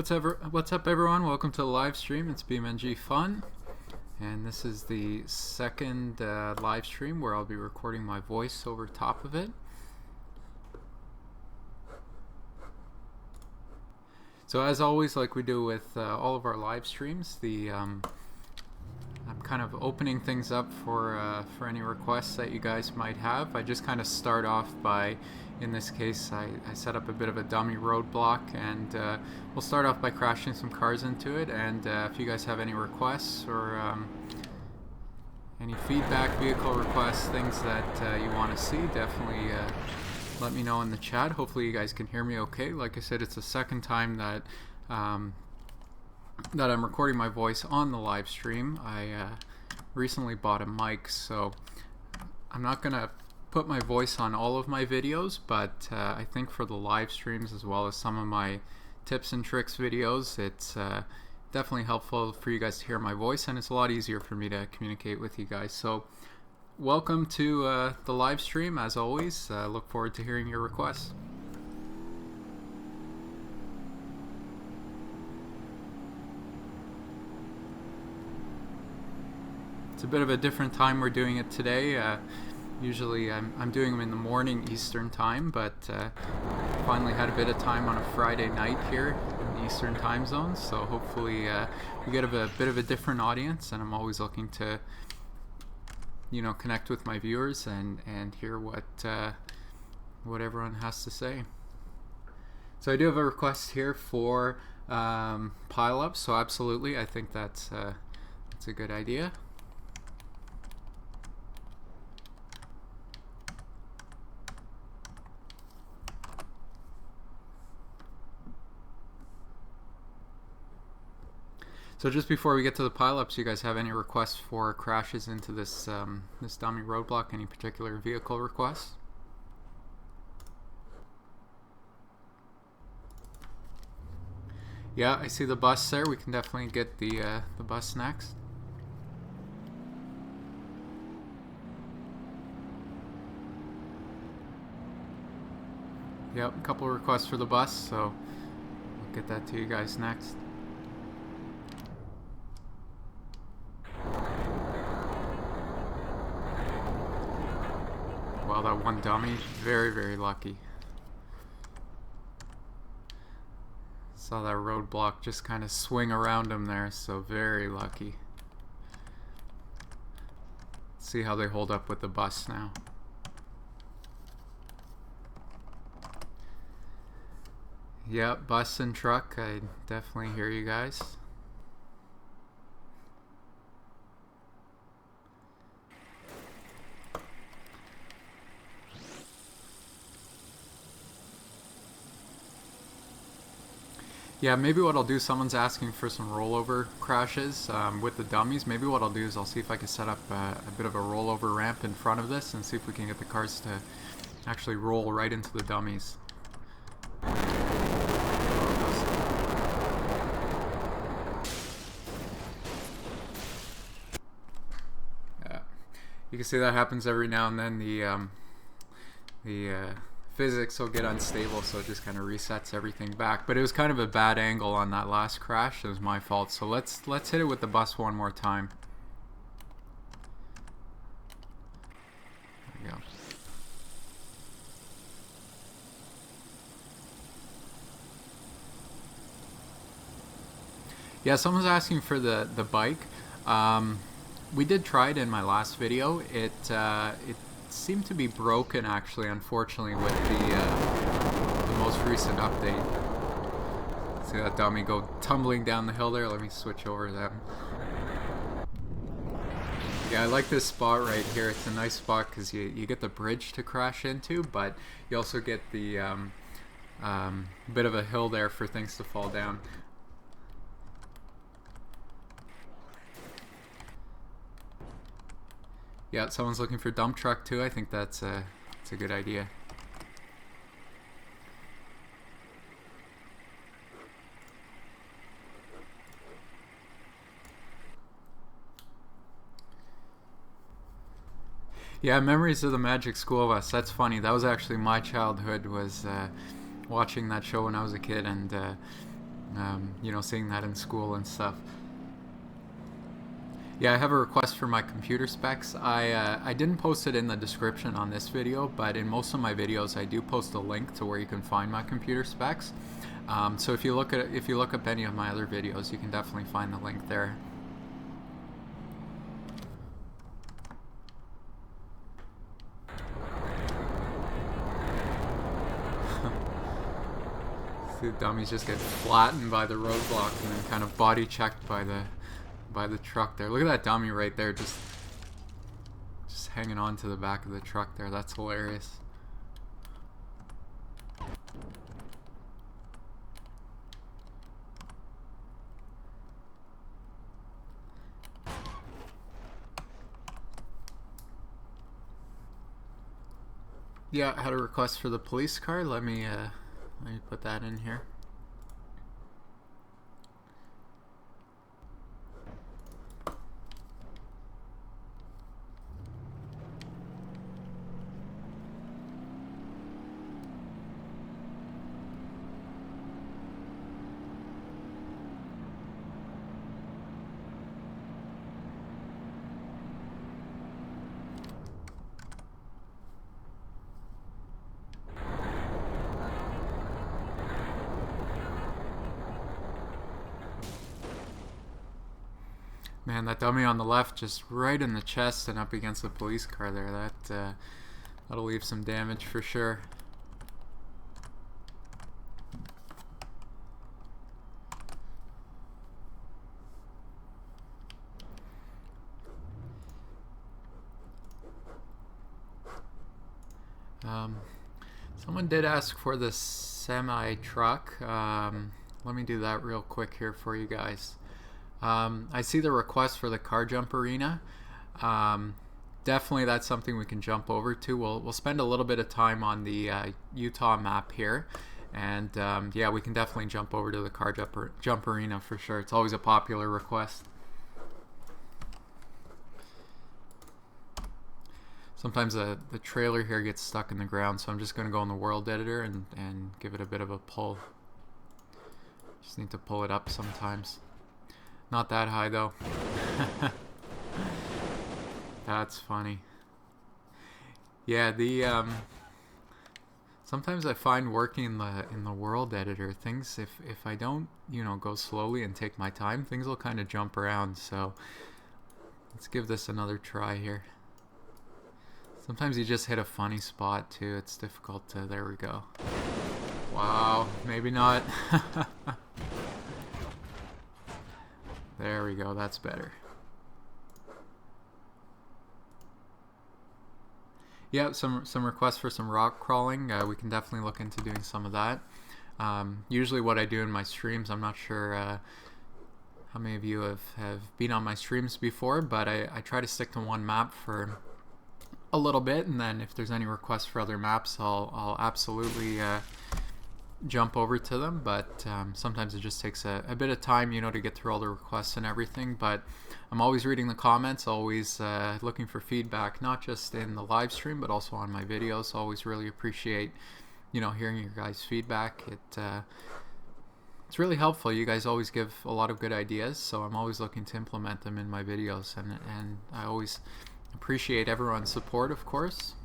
What's up, everyone? Welcome to the live stream. It's BeamNG-FUN, and this is the second live stream where I'll be recording my voice over top of it. So as always, like we do with all of our live streams, I'm kind of opening things up for any requests that you guys might have. I just kind of start off by, in this case, I set up a bit of a dummy roadblock, and we'll start off by crashing some cars into it. And if you guys have any requests or any feedback, vehicle requests, things that you want to see, definitely let me know in the chat. Hopefully you guys can hear me okay. Like I said, it's the second time that that I'm recording my voice on the live stream. I recently bought a mic, so I'm not gonna put my voice on all of my videos, but I think for the live streams as well as some of my tips and tricks videos, it's definitely helpful for you guys to hear my voice, and it's a lot easier for me to communicate with you guys. So welcome to the live stream. As always, look forward to hearing your requests. It's a bit of a different time we're doing it today. Usually I'm doing them in the morning Eastern time, but finally had a bit of time on a Friday night here in the Eastern time zone, so hopefully we get a bit of a different audience, and I'm always looking to, you know, connect with my viewers and hear what everyone has to say. So I do have a request here for pileups, so absolutely, I think that's a good idea. So just before we get to the pileups, you guys have any requests for crashes into this this dummy roadblock? Any particular vehicle requests? Yeah, I see the bus there. We can definitely get the bus next. Yep, a couple of requests for the bus, so we'll get that to you guys next. Wow, that one dummy, very, very lucky. Saw that roadblock just kind of swing around him there, so very lucky. Let's see how they hold up with the bus now. Yep, bus and truck, I definitely hear you guys. Yeah, maybe what I'll do, someone's asking for some rollover crashes with the dummies. Maybe what I'll do is I'll see if I can set up a bit of a rollover ramp in front of this and see if we can get the cars to actually roll right into the dummies. Yeah, you can see that happens every now and then. The physics will get unstable, so it just kind of resets everything back. But it was kind of a bad angle on that last crash. It was my fault. So let's hit it with the bus one more time. There we go. Yeah, someone's asking for the bike. We did try it in my last video. It seemed to be broken, actually, unfortunately, with the most recent update. See that dummy go tumbling down the hill there? Let me switch over to them. Yeah, I like this spot right here. It's a nice spot because you get the bridge to crash into, but you also get the bit of a hill there for things to fall down. Yeah, someone's looking for dump truck too. I think that's a good idea. Yeah, memories of the Magic School Bus. That's funny. That was actually my childhood, was watching that show when I was a kid, and You know, seeing that in school and stuff. Yeah, I have a request for my computer specs. I didn't post it in the description on this video, but in most of my videos I do post a link to where you can find my computer specs. So if you look up any of my other videos, you can definitely find the link there. See the dummies just get flattened by the roadblock and then kind of body checked by the truck there. Look at that dummy right there, just hanging on to the back of the truck there. That's hilarious. Yeah, I had a request for the police car. Let me put that in here. Man, that dummy on the left just right in the chest and up against the police car there. That'll leave some damage for sure. Someone did ask for the semi truck. Let me do that real quick here for you guys. I see the request for the car jump arena. Definitely that's something we can jump over to. We'll spend a little bit of time on the Utah map here, and yeah, we can definitely jump over to the car jump arena for sure. It's always a popular request. Sometimes the trailer here gets stuck in the ground, so I'm just going to go in the world editor and give it a bit of a pull. Just need to pull it up sometimes. Not that high though. That's funny. Yeah, sometimes I find working in the world editor, things if I don't, you know, go slowly and take my time, things will kind of jump around. So let's give this another try here. Sometimes you just hit a funny spot too. It's difficult to. There we go. Wow, maybe not. There we go, that's better. Yeah, some requests for some rock crawling. We can definitely look into doing some of that. Usually what I do in my streams, I'm not sure how many of you have been on my streams before, but I try to stick to one map for a little bit, and then if there's any requests for other maps, I'll absolutely jump over to them, but sometimes it just takes a bit of time, you know, to get through all the requests and everything. But I'm always reading the comments, always looking for feedback, not just in the live stream but also on my videos. Always really appreciate, you know, hearing your guys' feedback. It's really helpful. You guys always give a lot of good ideas, so I'm always looking to implement them in my videos, and I always appreciate everyone's support, of course.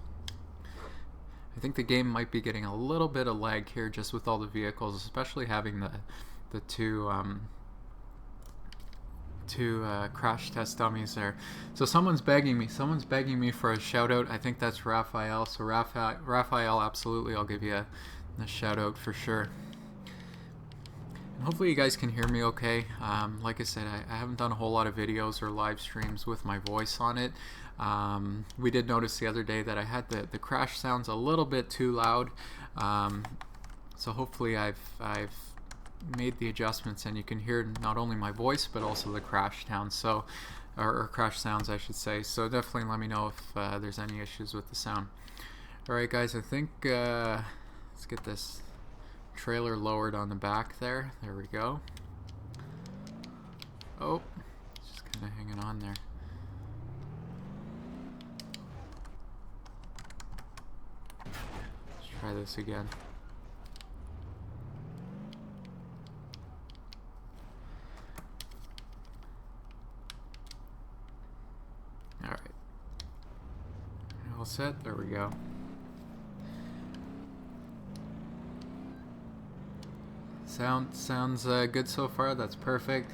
I think the game might be getting a little bit of lag here just with all the vehicles, especially having the two crash test dummies there. So someone's begging me for a shout out. I think that's Raphael. So Raphael, absolutely, I'll give you a shout out for sure. And hopefully you guys can hear me okay. Like I said, I haven't done a whole lot of videos or live streams with my voice on it. We did notice the other day that I had the crash sounds a little bit too loud. So hopefully I've made the adjustments and you can hear not only my voice but also the crash sounds. So, or crash sounds, I should say. So definitely let me know if there's any issues with the sound. Alright guys, I think let's get this trailer lowered on the back there. There we go. Oh, it's just kind of hanging on there. Let's try this again. All set, there we go. Sounds good so far. That's perfect.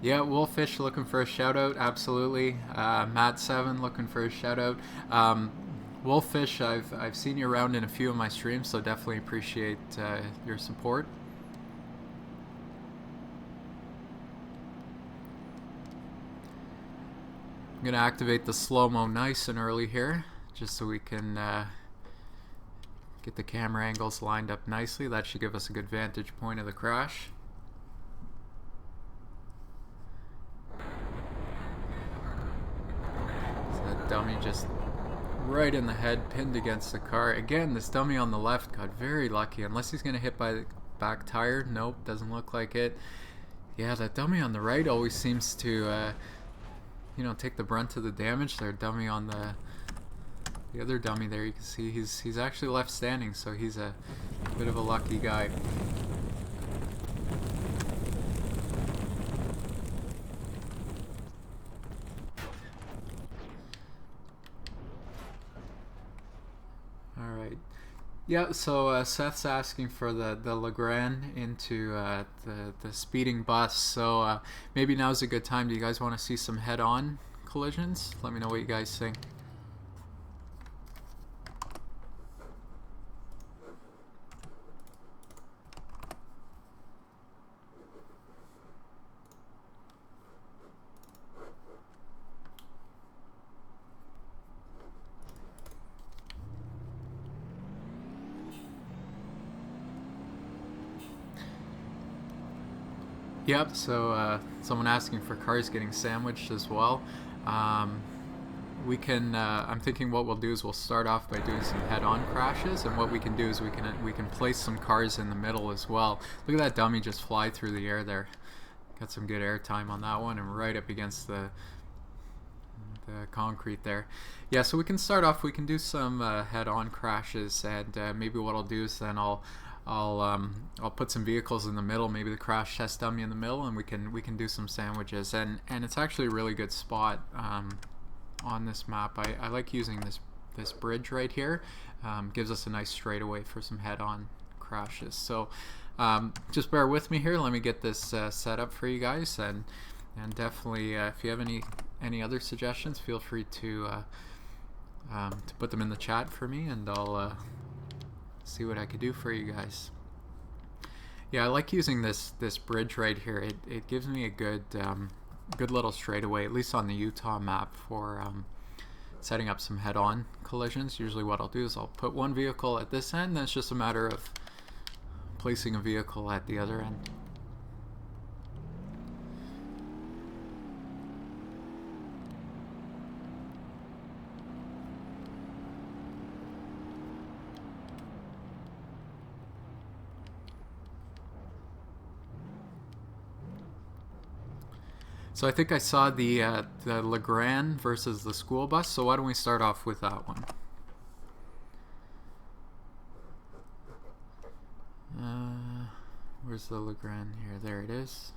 Yeah, Wolfish looking for a shout out. Absolutely. Matt7 looking for a shout out. Wolfish, I've seen you around in a few of my streams, so definitely appreciate your support. I'm gonna activate the slow-mo nice and early here, just so we can get the camera angles lined up nicely. That should give us a good vantage point of the crash. So that dummy just right in the head, pinned against the car. Again, this dummy on the left got very lucky, unless he's gonna hit by the back tire. Nope, doesn't look like it. Yeah, that dummy on the right always seems to you know, take the brunt of the damage there. Dummy on the other dummy there, you can see he's actually left standing, so he's a bit of a lucky guy. Alright. Yeah, so Seth's asking for the Legrand into the speeding bus, so maybe now's a good time. Do you guys want to see some head-on collisions? Let me know what you guys think. Yep, so someone asking for cars getting sandwiched as well. We can, I'm thinking what we'll do is we'll start off by doing some head-on crashes, and what we can do is we can place some cars in the middle as well. Look at that dummy just fly through the air there. Got some good air time on that one, and right up against the concrete there. Yeah, so we can start off, we can do some head-on crashes, and maybe what I'll do is then I'll put some vehicles in the middle, maybe the crash test dummy in the middle, and we can do some sandwiches. And it's actually a really good spot on this map. I like using this bridge right here. Gives us a nice straightaway for some head-on crashes. So just bear with me here. Let me get this set up for you guys, and definitely if you have any other suggestions, feel free to put them in the chat for me, and I'll see what I could do for you guys. Yeah, I like using this bridge right here. It gives me a good little straightaway, at least on the Utah map, for setting up some head-on collisions. Usually what I'll do is I'll put one vehicle at this end, then it's just a matter of placing a vehicle at the other end. So I think I saw the Legrand versus the school bus, so why don't we start off with that one? Where's the Legrand here? There it is.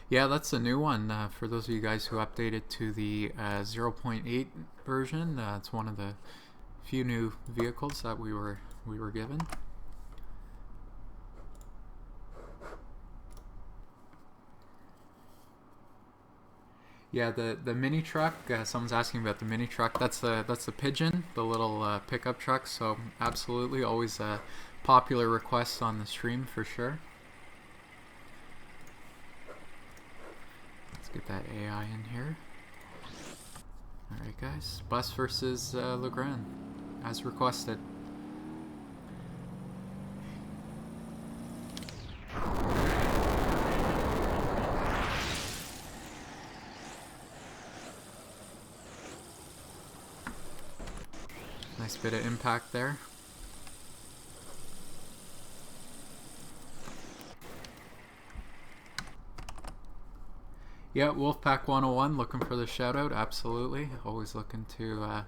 Yeah, that's a new one for those of you guys who updated to the 0.8 version. It's one of the few new vehicles that we were given. Yeah, the mini truck. Someone's asking about the mini truck. That's the Pigeon, the little pickup truck. So absolutely, always a popular request on the stream for sure. Let's get that AI in here. All right, guys. Bus versus Legrand, as requested. Nice bit of impact there. Yeah, Wolfpack 101 looking for the shout out. Absolutely. Always looking to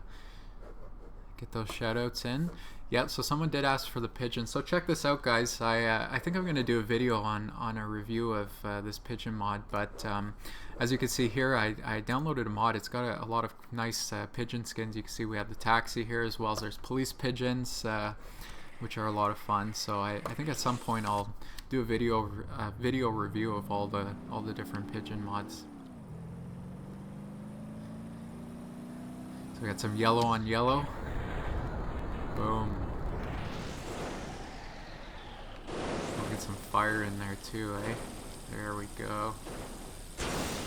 get those shoutouts in. Yeah, so someone did ask for the Pigeon. So check this out, guys. I think I'm going to do a video on a review of this Pigeon mod. But as you can see here, I downloaded a mod. It's got a lot of nice pigeon skins. You can see we have the taxi here, as well as there's police pigeons, which are a lot of fun. So I think at some point I'll do a video review of all the different pigeon mods. So we got some yellow on yellow. Boom. We'll get some fire in there too, eh? There we go.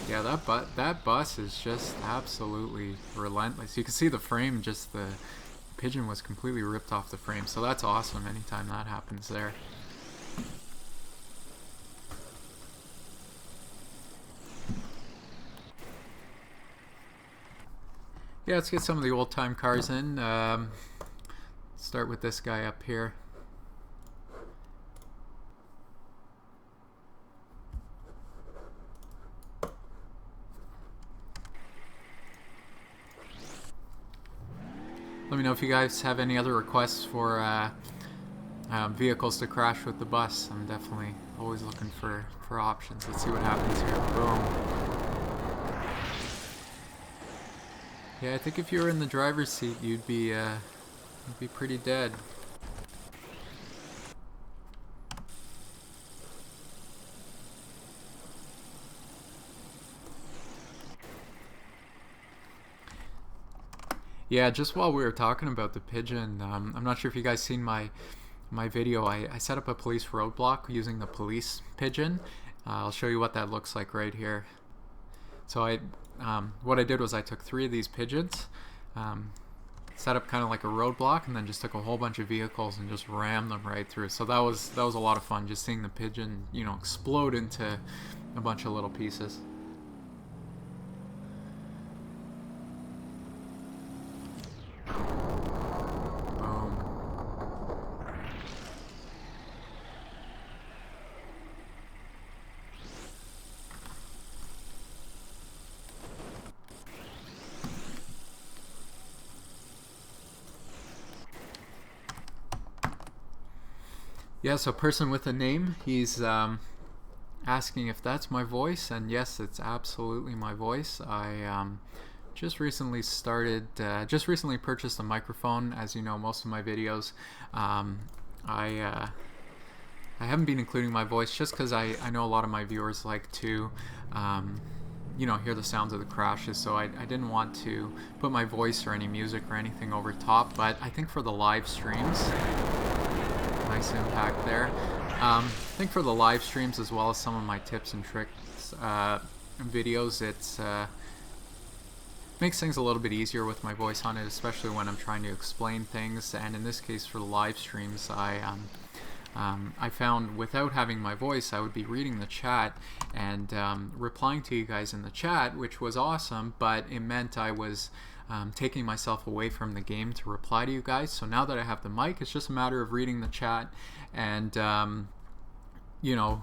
Yeah, that bus is just absolutely relentless. You can see the frame, just the pigeon was completely ripped off the frame. So that's awesome anytime that happens there. Yeah, let's get some of the old time cars in. Start with this guy up here. Let me know if you guys have any other requests for vehicles to crash with the bus. I'm definitely always looking for options. Let's see what happens here. Boom. Yeah, I think if you were in the driver's seat, you'd be pretty dead. Yeah, just while we were talking about the Pigeon, I'm not sure if you guys seen my video. I set up a police roadblock using the police Pigeon. I'll show you what that looks like right here. So what I did was I took 3 of these pigeons, set up kind of like a roadblock, and then just took a whole bunch of vehicles and just rammed them right through. So that was a lot of fun, just seeing the pigeon, you know, explode into a bunch of little pieces. Yeah, so person with a name, he's asking if that's my voice, and yes, it's absolutely my voice. I just recently purchased a microphone. As you know, most of my videos, I haven't been including my voice just because I know a lot of my viewers like to you know, hear the sounds of the crashes, so I didn't want to put my voice or any music or anything over top. But I think for the live streams, nice impact there. I think for the live streams, as well as some of my tips and tricks videos, it's makes things a little bit easier with my voice on it, especially when I'm trying to explain things. And in this case, for the live streams, I found without having my voice, I would be reading the chat and replying to you guys in the chat, which was awesome, but it meant I was taking myself away from the game to reply to you guys. So now that I have the mic, it's just a matter of reading the chat and you know,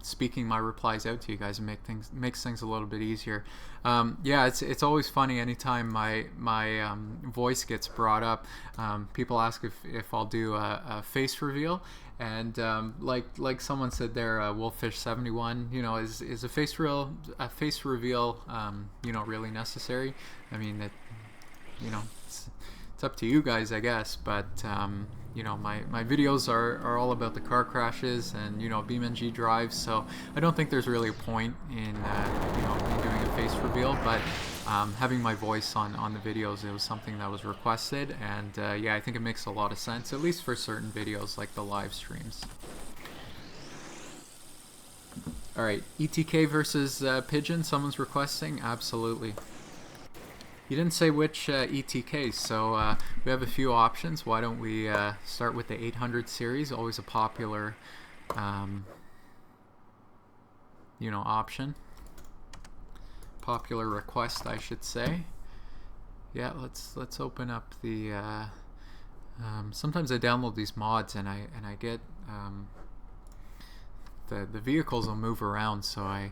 speaking my replies out to you guys, and makes things a little bit easier. Yeah, it's always funny anytime my voice gets brought up. People ask if I'll do a face reveal, and like someone said there, Wolffish71, you know, is a face reveal you know, really necessary? I mean, you know, it's up to you guys, I guess, but you know, my videos are all about the car crashes and, you know, BeamNG-drive, so I don't think there's really a point in you know, me doing a face reveal, but having my voice on the videos, it was something that was requested, and yeah, I think it makes a lot of sense, at least for certain videos like the live streams. Alright, ETK versus Pigeon, someone's requesting? Absolutely. You didn't say which ETK, so we have a few options. Why don't we start with the 800 series, always a popular you know, option. Popular request, I should say. Yeah, let's open up the sometimes I download these mods and I get the vehicles will move around, so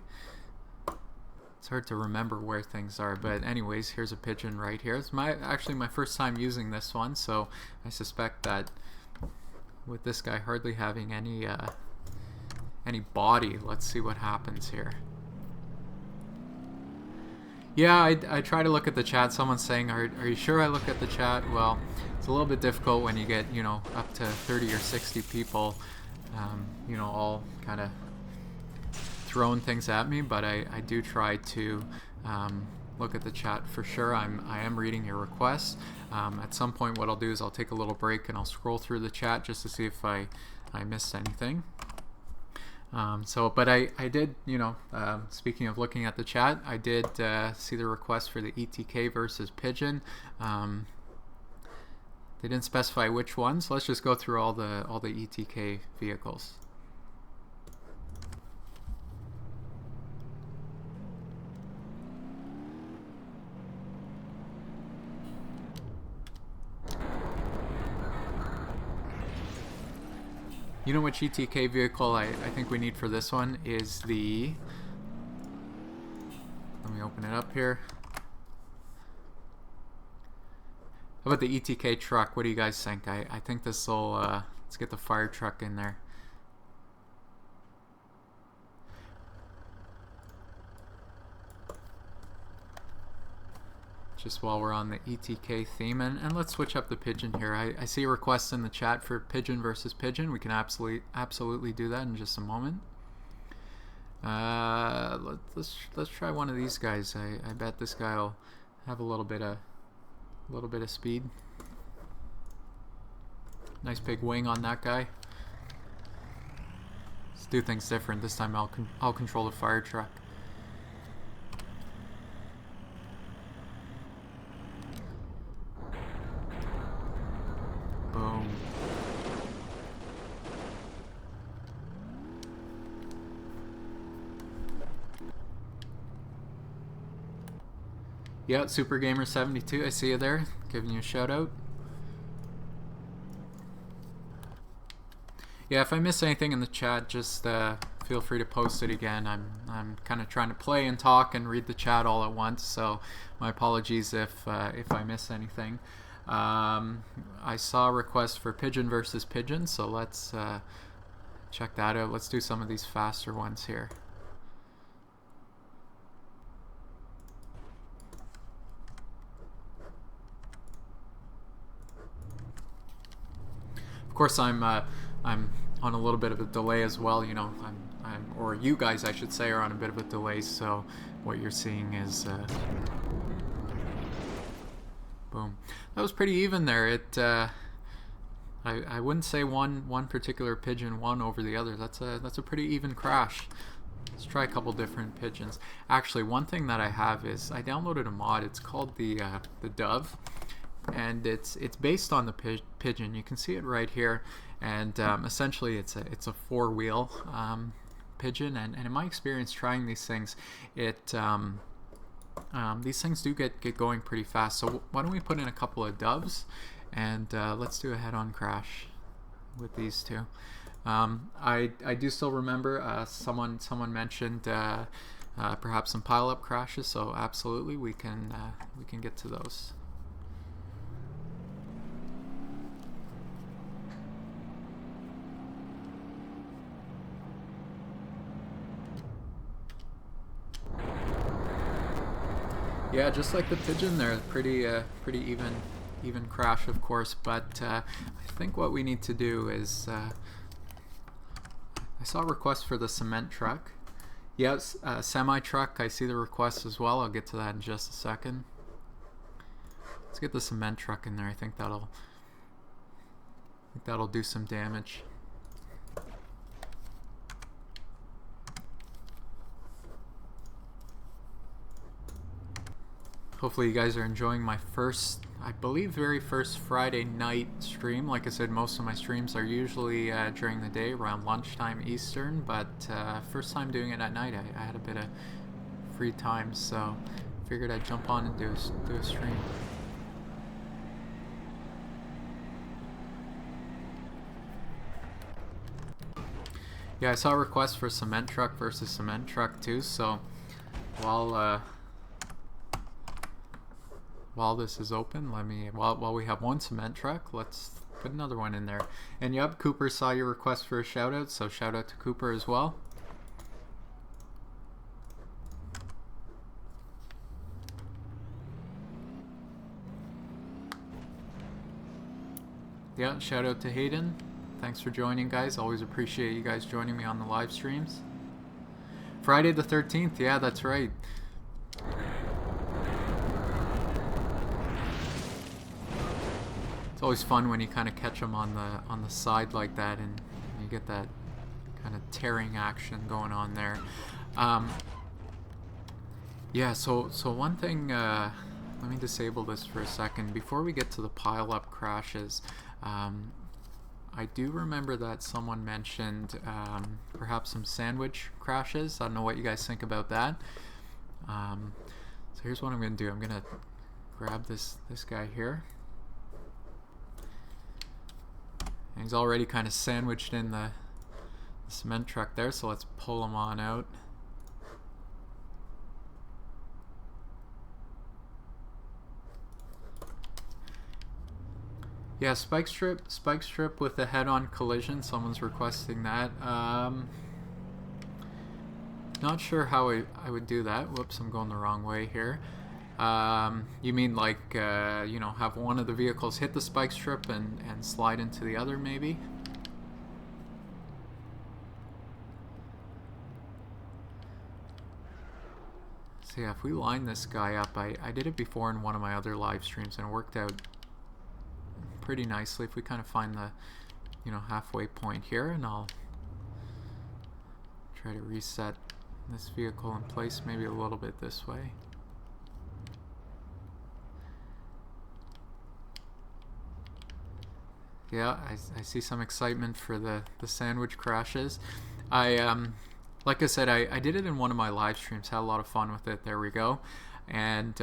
It's hard to remember where things are, but anyways, here's a pigeon right here. It's actually my first time using this one, so I suspect that with this guy hardly having any body, let's see what happens here. Yeah, I try to look at the chat. Someone's saying, are you sure I look at the chat? Well, it's a little bit difficult when you get, you know, up to 30 or 60 people, you know, all kind of throwing things at me, but I do try to look at the chat for sure. I am reading your requests. At some point what I'll do is I'll take a little break and I'll scroll through the chat just to see if I missed anything. But I did, you know, speaking of looking at the chat, I did see the request for the ETK versus Pigeon. They didn't specify which one, so let's just go through all the ETK vehicles. You know which ETK vehicle I think we need for this one is the... Let me open it up here. How about the ETK truck? What do you guys think? I think this will... let's get the fire truck in there. Just while we're on the ETK theme, and let's switch up the Pigeon here. I see a request in the chat for Pigeon versus Pigeon. We can absolutely do that in just a moment. Let's try one of these guys. I bet this guy will have a little bit of speed. Nice big wing on that guy. Let's do things different. This time I'll control the fire truck. Boom. Yeah, Super Gamer 72, I see you there. Giving you a shout out. Yeah, if I miss anything in the chat, just feel free to post it again. I'm kind of trying to play and talk and read the chat all at once, so my apologies if I miss anything. I saw a request for Pigeon versus Pigeon, so let's check that out. Let's do some of these faster ones here. Of course, I'm on a little bit of a delay as well. You know, or you guys, I should say, are on a bit of a delay. So what you're seeing is. Boom. That was pretty even there. I wouldn't say one particular pigeon won over the other. That's a pretty even crash. Let's try a couple different pigeons. Actually, one thing that I have is I downloaded a mod. It's called the Dove, and it's based on the Pigeon. You can see it right here, and essentially it's a four-wheel pigeon. And in my experience trying these things, these things do get going pretty fast. So why don't we put in a couple of doves, and let's do a head-on crash with these two. I do still remember someone mentioned perhaps some pile-up crashes, so absolutely we can get to those. Yeah, just like the Pigeon there, pretty even crash, of course. But I think what we need to do is I saw a request for the cement truck. Yes, semi truck. I see the request as well. I'll get to that in just a second. Let's get the cement truck in there. I think that'll do some damage. Hopefully you guys are enjoying my first, I believe, very first Friday night stream. Like I said, most of my streams are usually during the day, around lunchtime Eastern, but first time doing it at night. I had a bit of free time, so figured I'd jump on and do a stream. Yeah, I saw a request for cement truck versus cement truck too, so while this is open, while we have one cement truck, let's put another one in there. And yep, Cooper saw your request for a shout out, so shout out to Cooper as well. Yeah, shout out to Hayden. Thanks for joining, guys. Always appreciate you guys joining me on the live streams. Friday the 13th, yeah, that's right. It's always fun when you kind of catch them on the side like that, and you get that kind of tearing action going on there. Yeah, so one thing, let me disable this for a second. Before we get to the pile-up crashes, I do remember that someone mentioned perhaps some sandwich crashes. I don't know what you guys think about that. So here's what I'm going to do. I'm going to grab this guy here. And he's already kind of sandwiched in the cement truck there, so let's pull him on out. Yeah, spike strip with a head-on collision. Someone's requesting that. Not sure how I would do that. Whoops, I'm going the wrong way here. You mean like, you know, have one of the vehicles hit the spike strip and slide into the other, maybe? So yeah, if we line this guy up, I did it before in one of my other live streams and it worked out pretty nicely. If we kind of find the, you know, halfway point here, and I'll try to reset this vehicle in place maybe a little bit this way. Yeah, I see some excitement for the sandwich crashes. Like I said, I did it in one of my live streams, had a lot of fun with it. There we go. And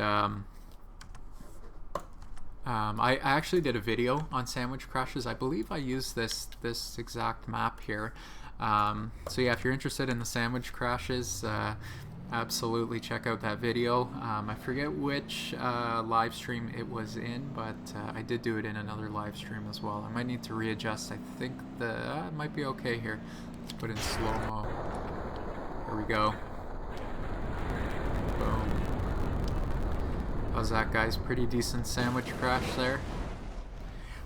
I actually did a video on sandwich crashes. I believe I used this exact map here. So yeah, if you're interested in the sandwich crashes, absolutely check out that video. I forget which live stream it was in, but I did do it in another live stream as well. I might need to readjust. I think it might be okay here. Let's put in slow-mo. Here we go. Boom. How's that, guys? Pretty decent sandwich crash there.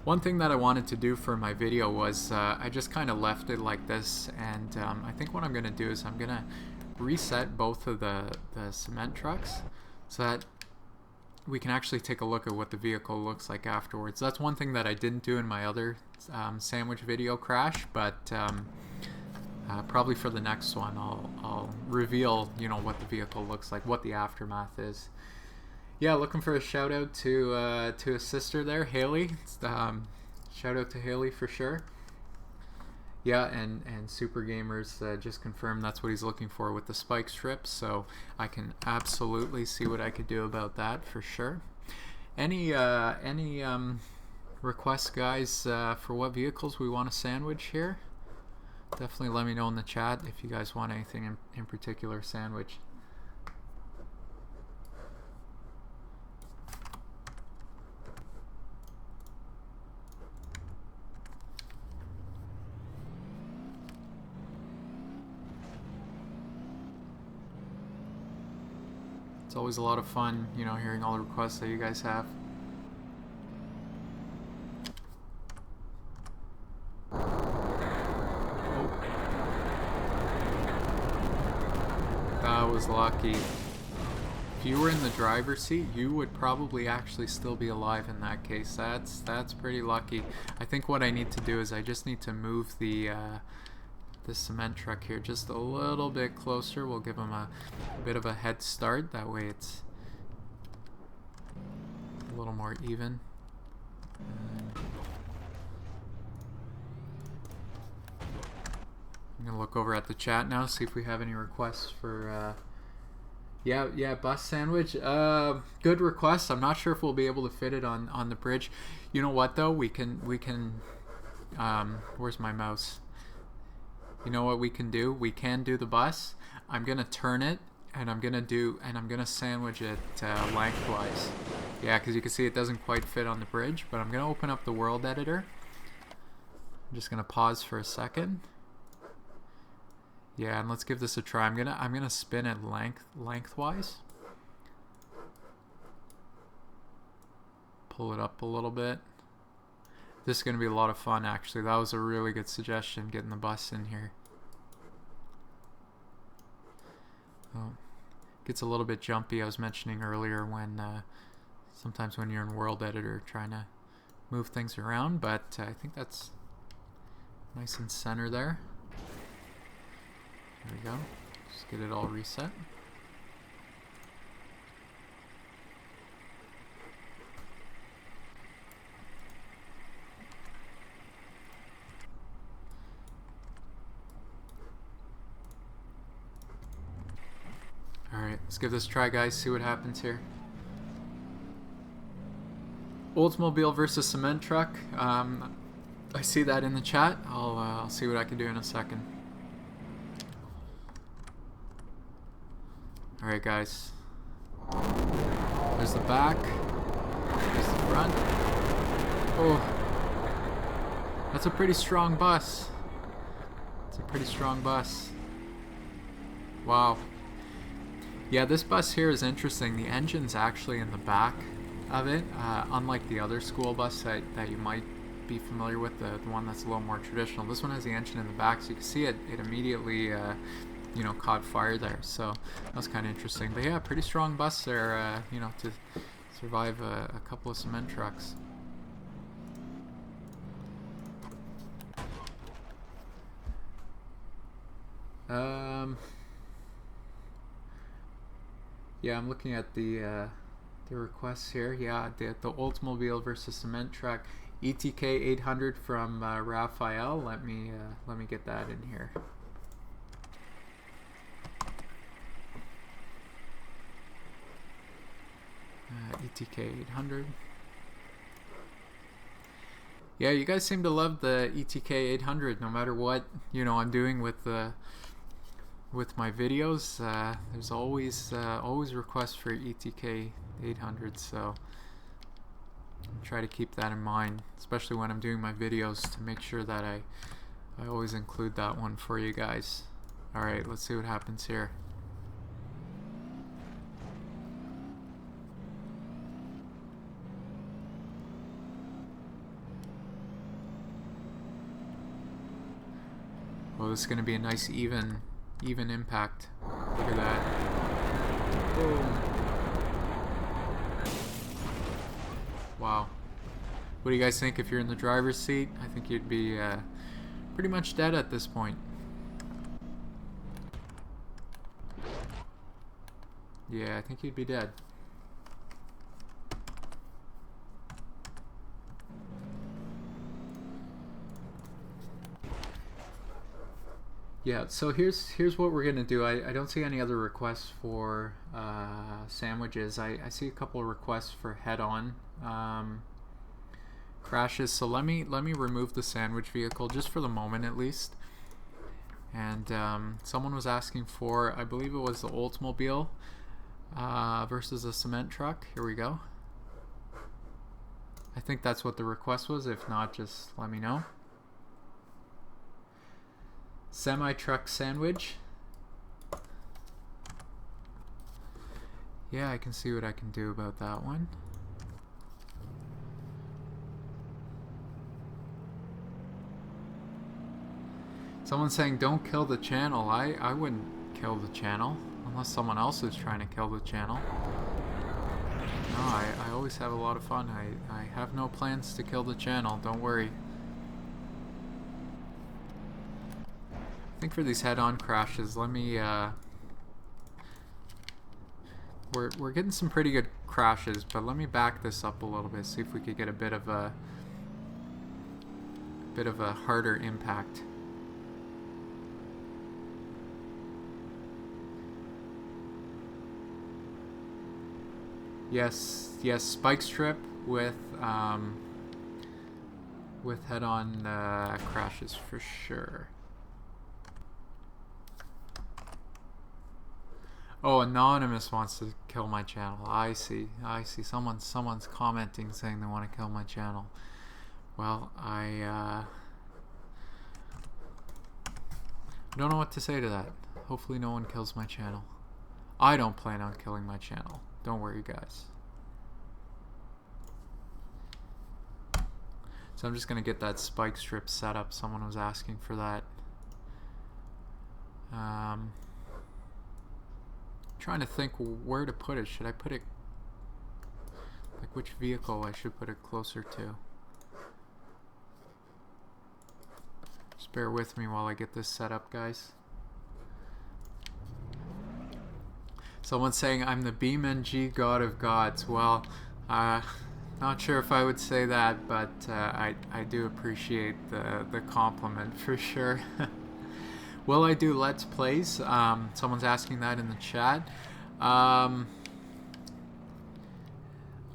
One thing that I wanted to do for my video was I just kind of left it like this, and I think what I'm going to do is I'm going to reset both of the cement trucks so that we can actually take a look at what the vehicle looks like afterwards. That's one thing that I didn't do in my other sandwich video crash, but probably for the next one I'll reveal, you know, what the vehicle looks like, what the aftermath is. Yeah, looking for a shout out to a sister there, Haley. Shout out to Haley for sure. Yeah, and Super Gamers just confirmed that's what he's looking for with the spike strips, so I can absolutely see what I could do about that for sure. Any requests, guys, for what vehicles we want to sandwich here? Definitely let me know in the chat if you guys want anything in particular sandwich. It's always a lot of fun, you know, hearing all the requests that you guys have. Oh. That was lucky. If you were in the driver's seat, you would probably actually still be alive in that case. That's pretty lucky. I think what I need to do is I just need to move the cement truck here just a little bit closer. We'll give him a bit of a head start. That way it's a little more even. I'm gonna look over at the chat now, see if we have any requests for yeah, bus sandwich. Good request. I'm not sure if we'll be able to fit it on the bridge. You know what though? We can where's my mouse? You know what we can do? We can do the bus. I'm gonna turn it and I'm gonna sandwich it lengthwise. Yeah, because you can see it doesn't quite fit on the bridge, but I'm gonna open up the world editor. I'm just gonna pause for a second. Yeah, and let's give this a try. I'm gonna spin it lengthwise. Pull it up a little bit. This is gonna be a lot of fun, actually. That was a really good suggestion, getting the bus in here. Oh, gets a little bit jumpy. I was mentioning earlier when sometimes when you're in world editor trying to move things around, but I think that's nice and center there. There we go. Just get it all reset. Alright, let's give this a try, guys, see what happens here. Oldsmobile versus cement truck. I see that in the chat. I'll see what I can do in a second. Alright, guys. There's the back. There's the front. Oh. That's a pretty strong bus. It's a pretty strong bus. Wow. Yeah, this bus here is interesting. The engine's actually in the back of it, unlike the other school bus that you might be familiar with, the one that's a little more traditional. This one has the engine in the back, so you can see it immediately you know, caught fire there, so that was kind of interesting. But yeah, pretty strong bus there, you know, to survive a couple of cement trucks. Yeah, I'm looking at the requests here. Yeah, the Oldsmobile versus cement truck, ETK 800 from Raphael. Let me get that in here. ETK 800. Yeah, you guys seem to love the ETK 800 no matter what, you know, I'm doing with my videos. There's always requests for ETK 800, so I try to keep that in mind, especially when I'm doing my videos, to make sure that I always include that one for you guys. Alright, let's see what happens here. Well, this is going to be a nice even impact. Look at that. Boom. Wow. What do you guys think if you're in the driver's seat? I think you'd be pretty much dead at this point. Yeah, I think you'd be dead. Yeah, so here's what we're gonna do. I don't see any other requests for sandwiches. I see a couple of requests for head-on crashes. So let me remove the sandwich vehicle just for the moment at least. And someone was asking for, I believe it was the Oldsmobile versus a cement truck. Here we go. I think that's what the request was. If not, just let me know. Semi-truck sandwich. Yeah, I can see what I can do about that one. Someone's saying don't kill the channel. I wouldn't kill the channel unless someone else is trying to kill the channel. No, I always have a lot of fun. I have no plans to kill the channel, don't worry. I think for these head-on crashes, let me we're getting some pretty good crashes, but let me back this up a little bit, see if we could get a bit of a harder impact. Yes, spike strip with head-on crashes for sure. Oh, Anonymous wants to kill my channel. I see. Someone's commenting saying they want to kill my channel. Well, I don't know what to say to that. Hopefully no one kills my channel. I don't plan on killing my channel. Don't worry, guys. So I'm just going to get that spike strip set up. Someone was asking for that. Trying to think where to put it. Should I put it, like, which vehicle I should put it closer to? Just bear with me while I get this set up, guys. Someone's saying I'm the BeamNG God of Gods. Well, not sure if I would say that, but I do appreciate the compliment for sure. Will I do Let's Plays? Someone's asking that in the chat. I'm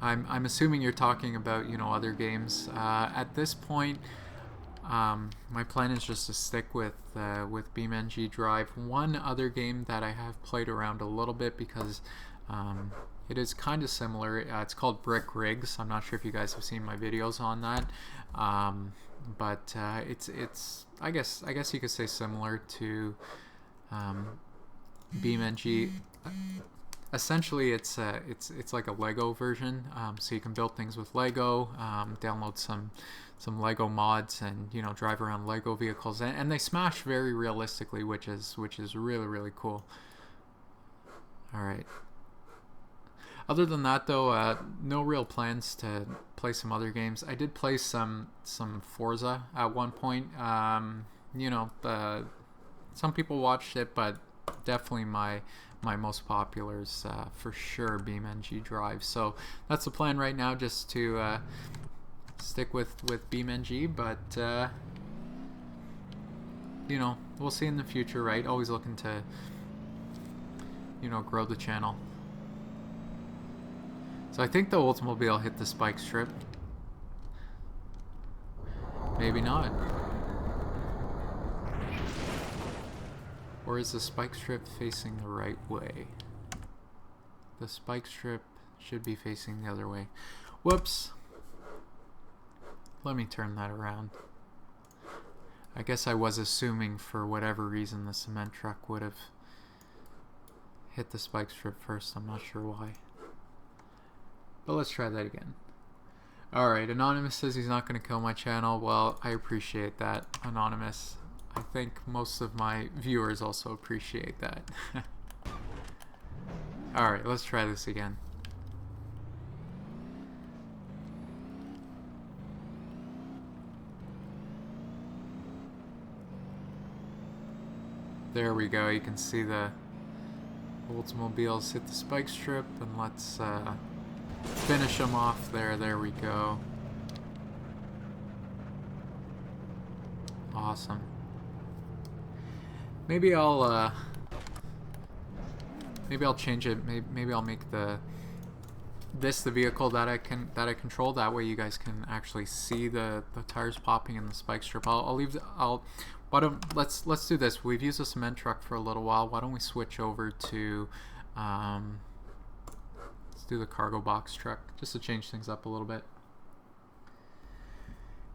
assuming you're talking about, you know, other games. At this point, my plan is just to stick with BeamNG-drive. One other game that I have played around a little bit because it is kind of similar. It's called Brick Rigs. I'm not sure if you guys have seen my videos on that, but it's I guess you could say similar to BeamNG. Essentially, it's like a Lego version. So you can build things with Lego, download some Lego mods, and, you know, drive around Lego vehicles, and they smash very realistically, which is really cool. All right. Other than that, though, no real plans to play some other games. I did play some Forza at one point. You know, some people watched it, but definitely my most popular is for sure BeamNG-drive. So that's the plan right now, just to stick with BeamNG, but you know, we'll see in the future, right? Always looking to, you know, grow the channel. So I think the Oldsmobile hit the spike strip. Maybe not. Or is the spike strip facing the right way? The spike strip should be facing the other way. Whoops. Let me turn that around. I guess I was assuming for whatever reason the cement truck would have hit the spike strip first. I'm not sure why. But let's try that again. Alright, Anonymous says he's not going to kill my channel. Well, I appreciate that, Anonymous. I think most of my viewers also appreciate that. Alright, let's try this again. There we go. You can see the Oldsmobiles hit the spike strip, and let's finish them off there. There we go. Awesome. Maybe I'll change it. Maybe I'll make this the vehicle that I control. That way you guys can actually see the tires popping in the spike strip. Let's do this. We've used a cement truck for a little while. Why don't we switch over to let's do the cargo box truck, just to change things up a little bit.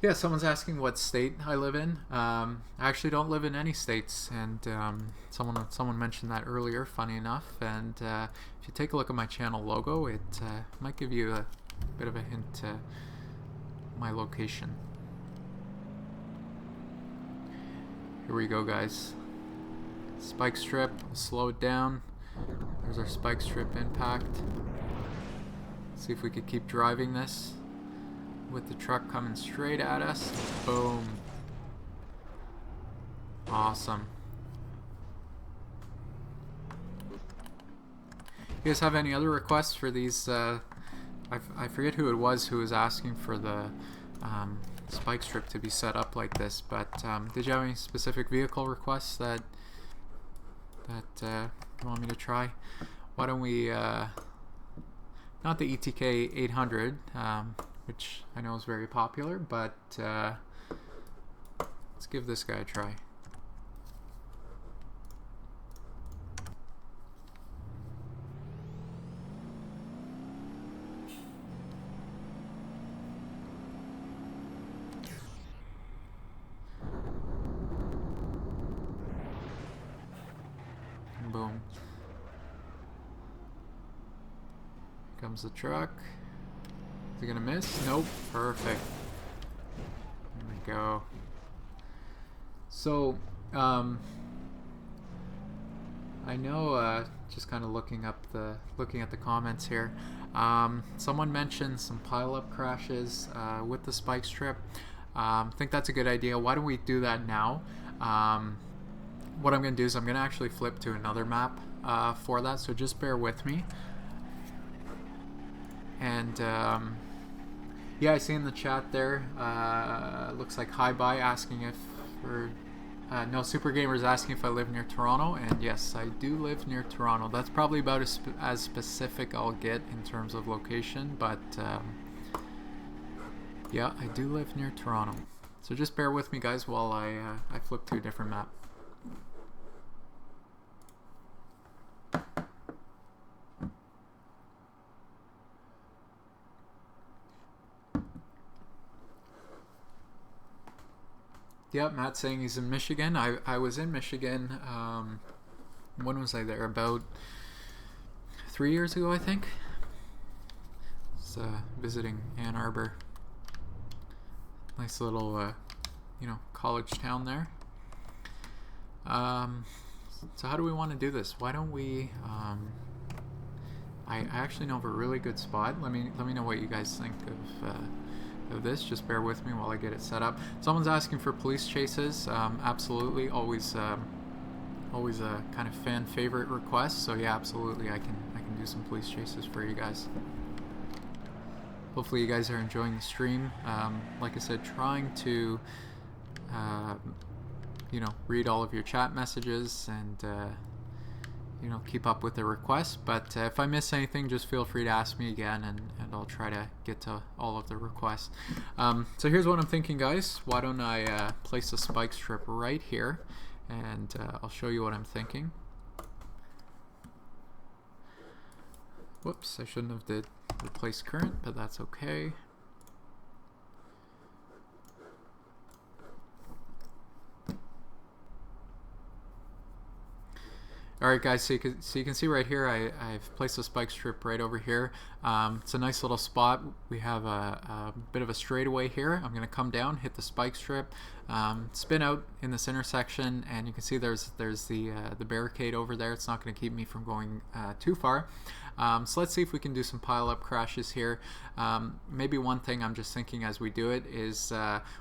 Yeah, someone's asking what state I live in. I actually don't live in any states, and someone mentioned that earlier, funny enough. And if you take a look at my channel logo, it might give you a bit of a hint to my location. Here we go, guys. Spike strip, we'll slow it down. There's our spike strip impact. See if we could keep driving this with the truck coming straight at us. Boom. Awesome. You guys have any other requests for these? I forget who it was who was asking for the spike strip to be set up like this, but did you have any specific vehicle requests that you want me to try? Why don't we, not the ETK 800, which I know is very popular, but let's give this guy a try. comes the truck. Is it gonna miss? Nope. Perfect. There we go. So, I know, just kind of looking at the comments here. Someone mentioned some pileup crashes with the spike strip. I think that's a good idea. Why don't we do that now? What I'm going to do is I'm going to actually flip to another map for that, so just bear with me. And yeah, I see in the chat there, looks like Hi Bye asking if, or no, Super Gamer's asking if I live near Toronto, and yes, I do live near Toronto. That's probably about as specific I'll get in terms of location, but yeah, I do live near Toronto. So just bear with me, guys, while I flip to a different map. Yep, Matt's saying he's in Michigan. I was in Michigan. When was I there? About 3 years ago, I think. It's visiting Ann Arbor. Nice little, you know, college town there. So how do we want to do this? Why don't we? I actually know of a really good spot. Let me know what you guys think of this. Just bear with me while I get it set up. Someone's asking for police chases. Absolutely, always a kind of fan favorite request. So yeah, absolutely, I can do some police chases for you guys. Hopefully you guys are enjoying the stream. Like I said, trying to you know, read all of your chat messages and you know, keep up with the requests, but if I miss anything, just feel free to ask me again, and I'll try to get to all of the requests. So here's what I'm thinking, guys. Why don't I place a spike strip right here, and I'll show you what I'm thinking. Whoops, I shouldn't have did replace current, but that's okay. Alright guys, so you can see right here I've placed a spike strip right over here. It's a nice little spot. We have a bit of a straightaway here. I'm going to come down, hit the spike strip, spin out in this intersection, and you can see there's the barricade over there. It's not going to keep me from going too far. So let's see if we can do some pile-up crashes here. Maybe one thing I'm just thinking as we do it is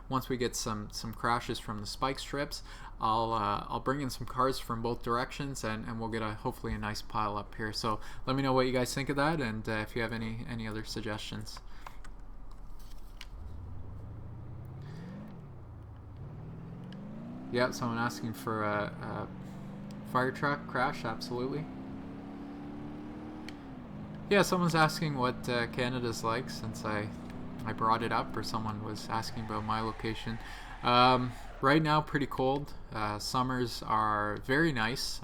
once we get some crashes from the spike strips, I'll bring in some cars from both directions, and we'll get hopefully a nice pile up here. So let me know what you guys think of that, and if you have any other suggestions. Yeah, someone asking for a fire truck crash, absolutely. Yeah, someone's asking what Canada's like, since I brought it up, or someone was asking about my location. Right now, pretty cold. Summers are very nice.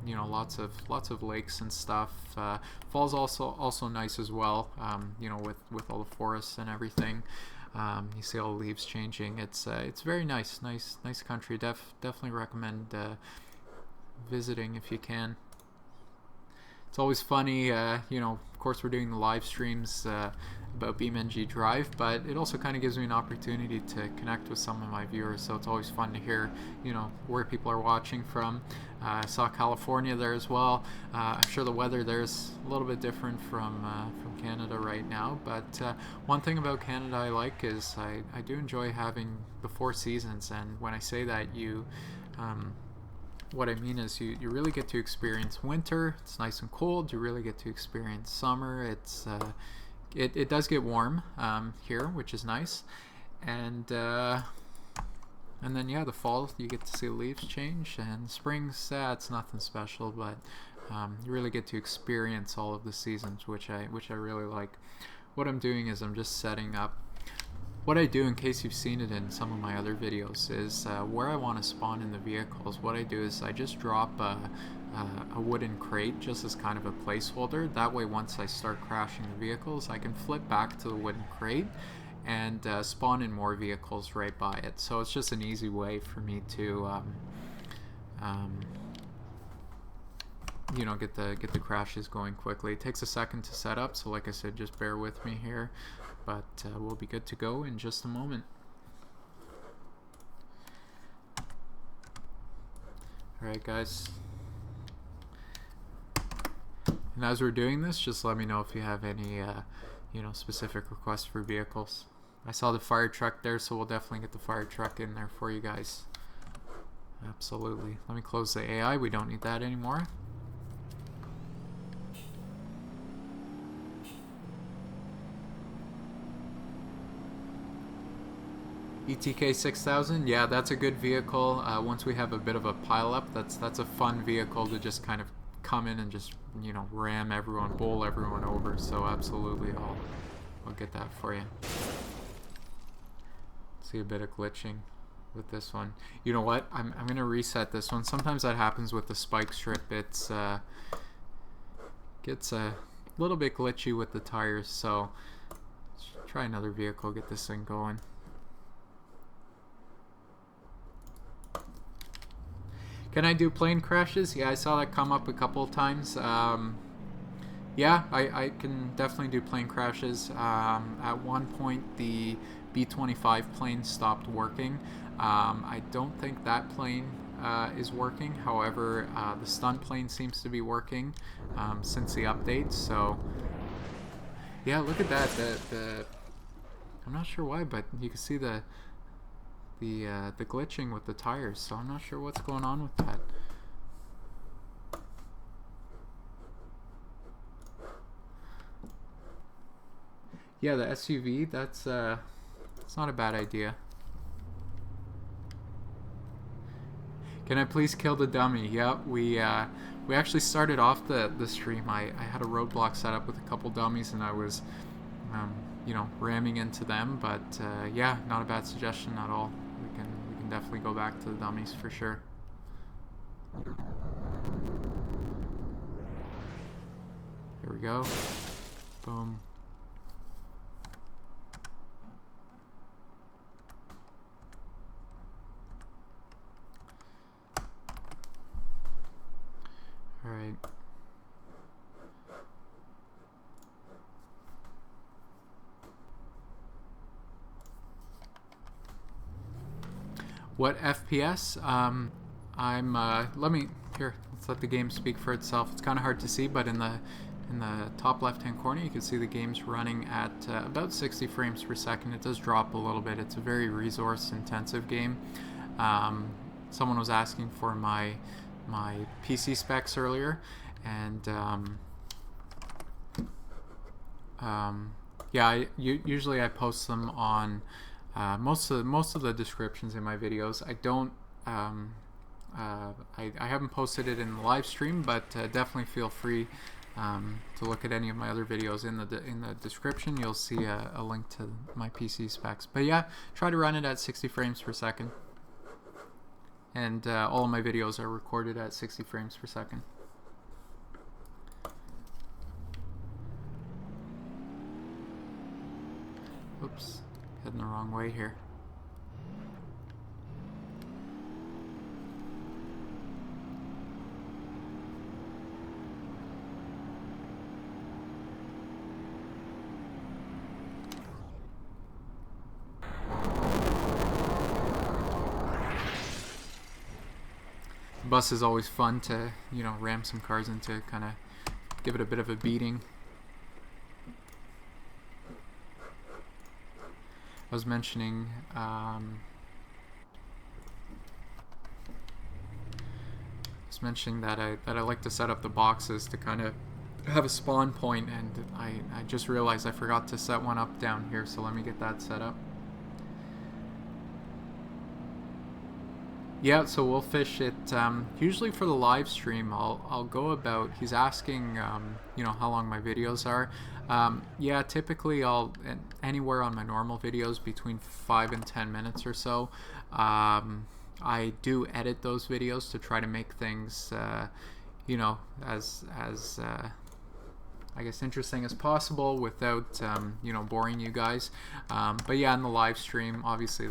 You know, lots of lakes and stuff. Fall's also nice as well. You know, with all the forests and everything. You see all the leaves changing. It's very nice country. Definitely recommend visiting if you can. It's always funny, you know, of course we're doing the live streams about BeamNG-drive, but it also kind of gives me an opportunity to connect with some of my viewers, so it's always fun to hear, you know, where people are watching from. I saw California there as well. I'm sure the weather there's a little bit different from Canada right now, but one thing about Canada I like is I do enjoy having the 4 seasons, and when I say that, what I mean is you really get to experience winter. It's nice and cold. You really get to experience summer. It does get warm here, which is nice, and then yeah, the fall you get to see the leaves change, and spring's it's nothing special, but you really get to experience all of the seasons, which I really like. What I'm doing is I'm just setting up. What I do, in case you've seen it in some of my other videos, is where I want to spawn in the vehicles, what I do is I just drop a wooden crate just as kind of a placeholder. That way once I start crashing the vehicles, I can flip back to the wooden crate and spawn in more vehicles right by it. So it's just an easy way for me to you know, get the crashes going quickly. It takes a second to set up, so like I said, just bear with me here, but we'll be good to go in just a moment. Alright guys, and as we're doing this, just let me know if you have any you know, specific requests for vehicles. I saw the fire truck there, so we'll definitely get the fire truck in there for you guys. Absolutely. Let me close the AI, we don't need that anymore. ETK 6000, yeah, that's a good vehicle. Once we have a bit of a pile up, that's a fun vehicle to just kind of come in and just, you know, ram everyone, bowl everyone over. So absolutely, I'll get that for you. See a bit of glitching with this one. You know what? I'm gonna reset this one. Sometimes that happens with the spike strip. It's gets a little bit glitchy with the tires. So let's try another vehicle, get this thing going. Can I do plane crashes? Yeah, I saw that come up a couple of times. Yeah, I can definitely do plane crashes. At one point, the B-25 plane stopped working. I don't think that plane is working. However, the stunt plane seems to be working since the update. So, yeah, look at that. I'm not sure why, but you can see the glitching with the tires, so I'm not sure what's going on with that. Yeah, the SUV, that's not a bad idea. Can I please kill the dummy? Yeah, we actually started off the stream. I had a roadblock set up with a couple dummies, and I was you know, ramming into them, but yeah, not a bad suggestion at all. We can definitely go back to the dummies for sure. Here we go. Boom. All right. What FPS? Let me, here, let's let the game speak for itself. It's kind of hard to see, but in the top left hand corner you can see the game's running at about 60 frames per second. It does drop a little bit. It's a very resource intensive game. Someone was asking for my PC specs earlier, and yeah, usually I post them on most of the descriptions in my videos. I don't I haven't posted it in the live stream, but definitely feel free to look at any of my other videos. In the description you'll see a link to my PC specs. But yeah, try to run it at 60 frames per second, and all of my videos are recorded at 60 frames per second. Oops, heading the wrong way here. Bus is always fun to, you know, ram some cars into, kind of give it a bit of a beating. I was mentioning that I like to set up the boxes to kind of have a spawn point, and I just realized I forgot to set one up down here, so let me get that set up. Yeah, so we'll fish it. Usually for the live stream, I'll go about. He's asking, you know, how long my videos are. Yeah, typically I'll anywhere on my normal videos between 5 and 10 minutes or so. I do edit those videos to try to make things, you know, as I guess, interesting as possible without you know, boring you guys. But yeah, in the live stream, obviously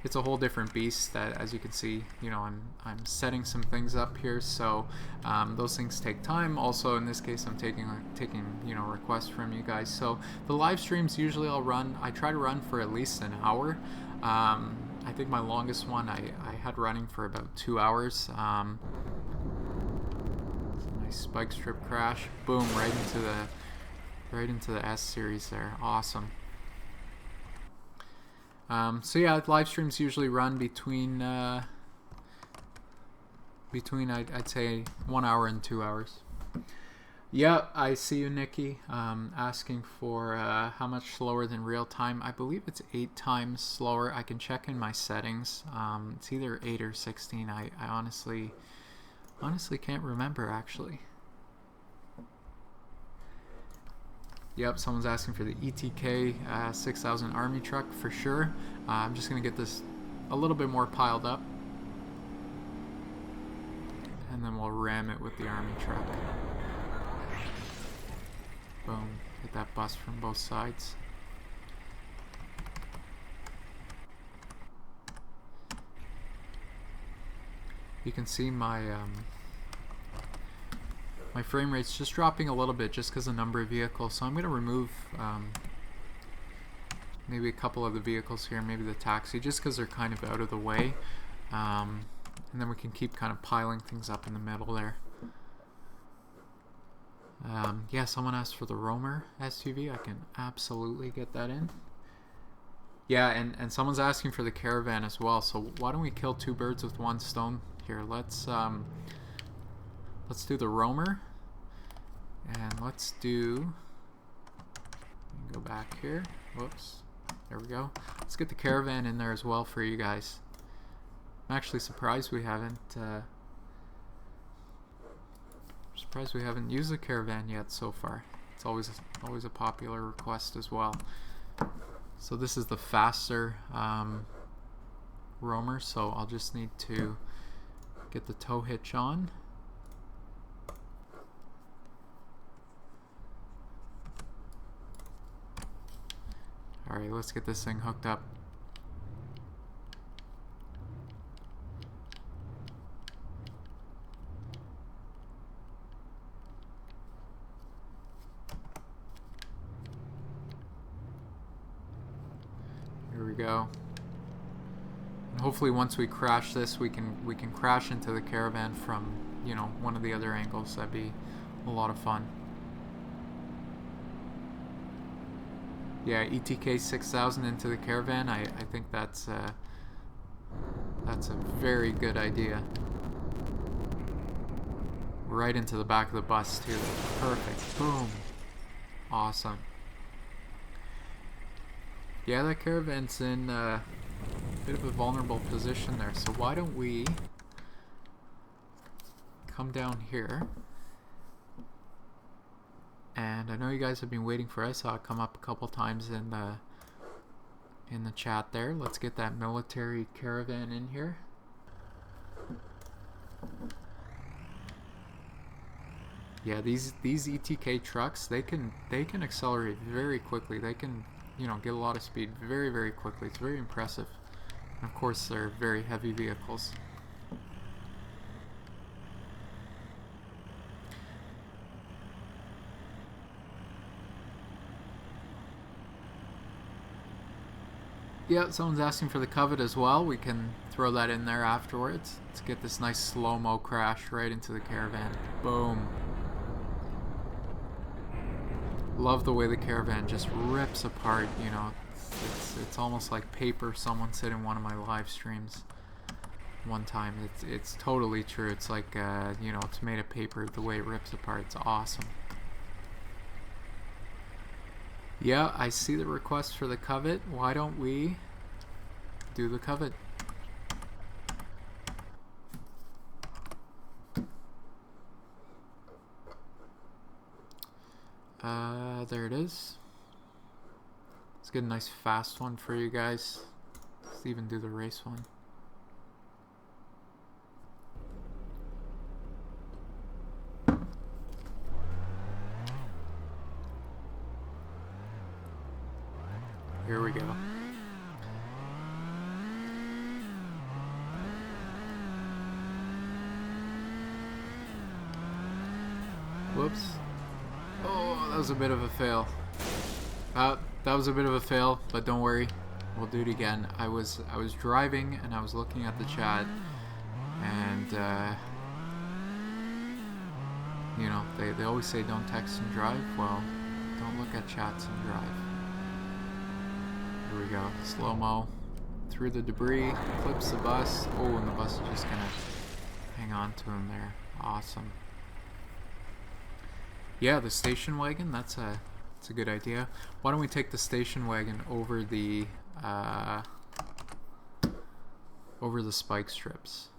it's a whole different beast. That, as you can see, you know, I'm setting some things up here, so those things take time. Also, in this case, I'm taking you know, requests from you guys. So the live streams usually I try to run for at least an hour. I think my longest one I had running for about 2 hours. Nice spike strip crash, boom, right into the S series there. Awesome. So yeah, live streams usually run between I'd say 1 hour and 2 hours. Yeah, I see you, Nikki, asking for how much slower than real time. I believe it's 8 times slower. I can check in my settings. It's either 8 or 16. I honestly can't remember, actually. Yep, someone's asking for the ETK 6000 army truck for sure. I'm just going to get this a little bit more piled up, and then we'll ram it with the army truck. Boom, hit that bus from both sides. You can see my my frame rate's just dropping a little bit just because of the number of vehicles, so I'm going to remove maybe a couple of the vehicles here, maybe the taxi, just because they're kind of out of the way, and then we can keep kind of piling things up in the middle there. Yeah, someone asked for the Roamer SUV. I can absolutely get that in. Yeah, and someone's asking for the Caravan as well, so why don't we kill 2 birds with 1 stone here. Let's do the Roamer, and let's do, go back here, whoops, there we go. Let's get the Caravan in there as well for you guys. I'm actually surprised we haven't used the Caravan yet so far. It's always a popular request as well. So this is the faster Roamer, so I'll just need to get the tow hitch on. Alright, let's get this thing hooked up. Here we go. And hopefully once we crash this, we can crash into the Caravan from, you know, one of the other angles. That'd be a lot of fun. Yeah, ETK 6000 into the Caravan. I think that's a very good idea. Right into the back of the bus too. Perfect. Boom. Awesome. Yeah, that Caravan's in a bit of a vulnerable position there. So why don't we come down here? And I know you guys have been waiting for it. I saw it come up a couple times in the chat there. Let's get that military Caravan in here. Yeah, these ETK trucks, they can accelerate very quickly. They can, you know, get a lot of speed very, very quickly. It's very impressive. And of course, they're very heavy vehicles. Yeah, someone's asking for the Covet as well. We can throw that in there afterwards. Let's get this nice slow-mo crash right into the Caravan. Boom. Love the way the Caravan just rips apart, you know. It's almost like paper. Someone said in one of my live streams one time. It's totally true. It's like, you know, it's made of paper. The way it rips apart, it's awesome. Yeah, I see the request for the Covet. Why don't we do the Covet? There it is. Let's get a nice fast one for you guys. Let's even do the race one. here we go. Whoops. Oh, that was a bit of a fail. That was a bit of a fail, but don't worry. We'll do it again. I was driving and I was looking at the chat, and you know, they always say don't text and drive. Well, don't look at chats and drive. Here we go. Slow-mo through the debris, clips the bus. Oh, and the bus is just gonna hang on to him there. Awesome. Yeah, the station wagon, that's a good idea. Why don't we take the station wagon over the spike strips.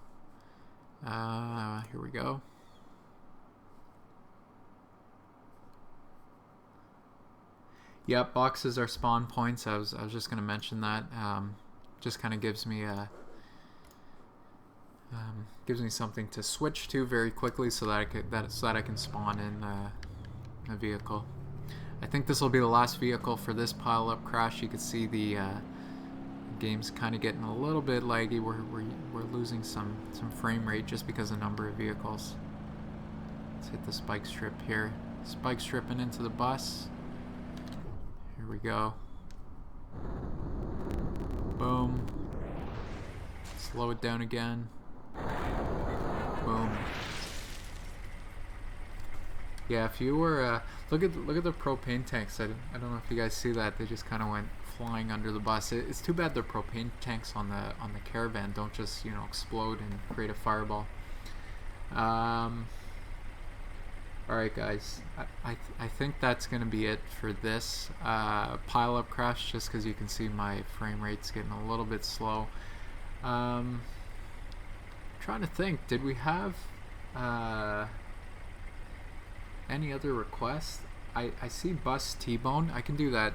Here we go. Yep, boxes are spawn points. I was just gonna mention that. Just kind of gives me something to switch to very quickly, so that I can spawn in a vehicle. I think this will be the last vehicle for this pile up crash. You can see the game's kind of getting a little bit laggy. We're losing some frame rate just because of the number of vehicles. Let's hit the spike strip here. Spike stripping into the bus. Here we go. Boom. Slow it down again. Boom. Yeah, if you were look at the propane tanks. I don't know if you guys see that. They just kind of went flying under the bus. It's too bad the propane tanks on the caravan don't just, you know, explode and create a fireball. Alright guys, I think that's gonna be it for this pile up crash, just because you can see my frame rate's getting a little bit slow. Trying to think, did we have any other requests? I see bus T-bone. I can do that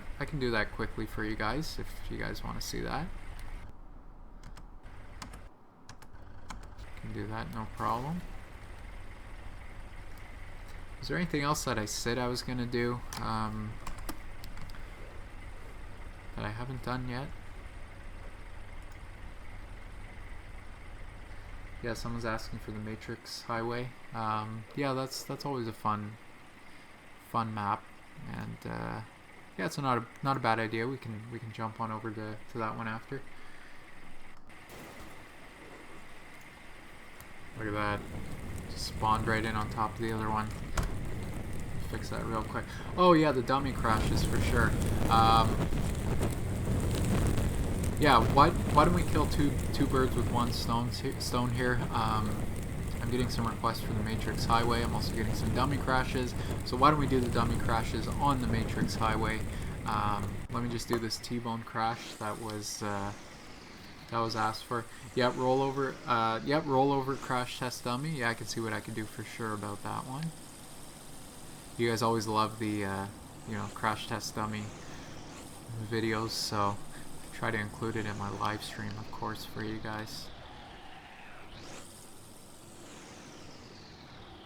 quickly for you guys if you guys want to see that. Can do that, no problem. Is there anything else that I said I was gonna do that I haven't done yet? Yeah, someone's asking for the Matrix Highway. Yeah, that's always a fun map, and yeah, it's not a bad idea. We can jump on over to that one after. Look at that, just spawned right in on top of the other one. Fix that real quick. Oh yeah, the dummy crashes for sure. Yeah, why don't we kill two birds with one stone here? I'm getting some requests for the Matrix Highway. I'm also getting some dummy crashes. So why don't we do the dummy crashes on the Matrix Highway? Let me just do this T-bone crash that was asked for. Yep, rollover. Yep, rollover crash test dummy. Yeah, I can see what I can do for sure about that one. You guys always love the you know, crash test dummy videos, so try to include it in my live stream, of course, for you guys.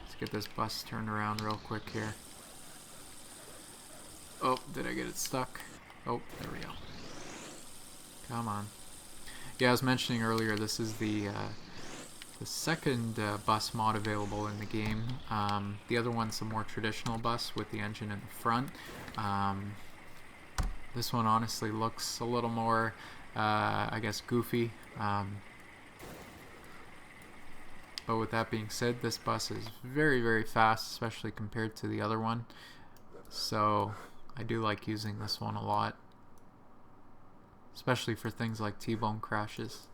Let's get this bus turned around real quick here. Oh, did I get it stuck? Oh, there we go. Come on. Yeah, I was mentioning earlier, this is the second bus mod available in the game. The other one's a more traditional bus with the engine in the front. This one honestly looks a little more, I guess, goofy. But with that being said, this bus is very, very fast, especially compared to the other one. So I do like using this one a lot, especially for things like T-bone crashes.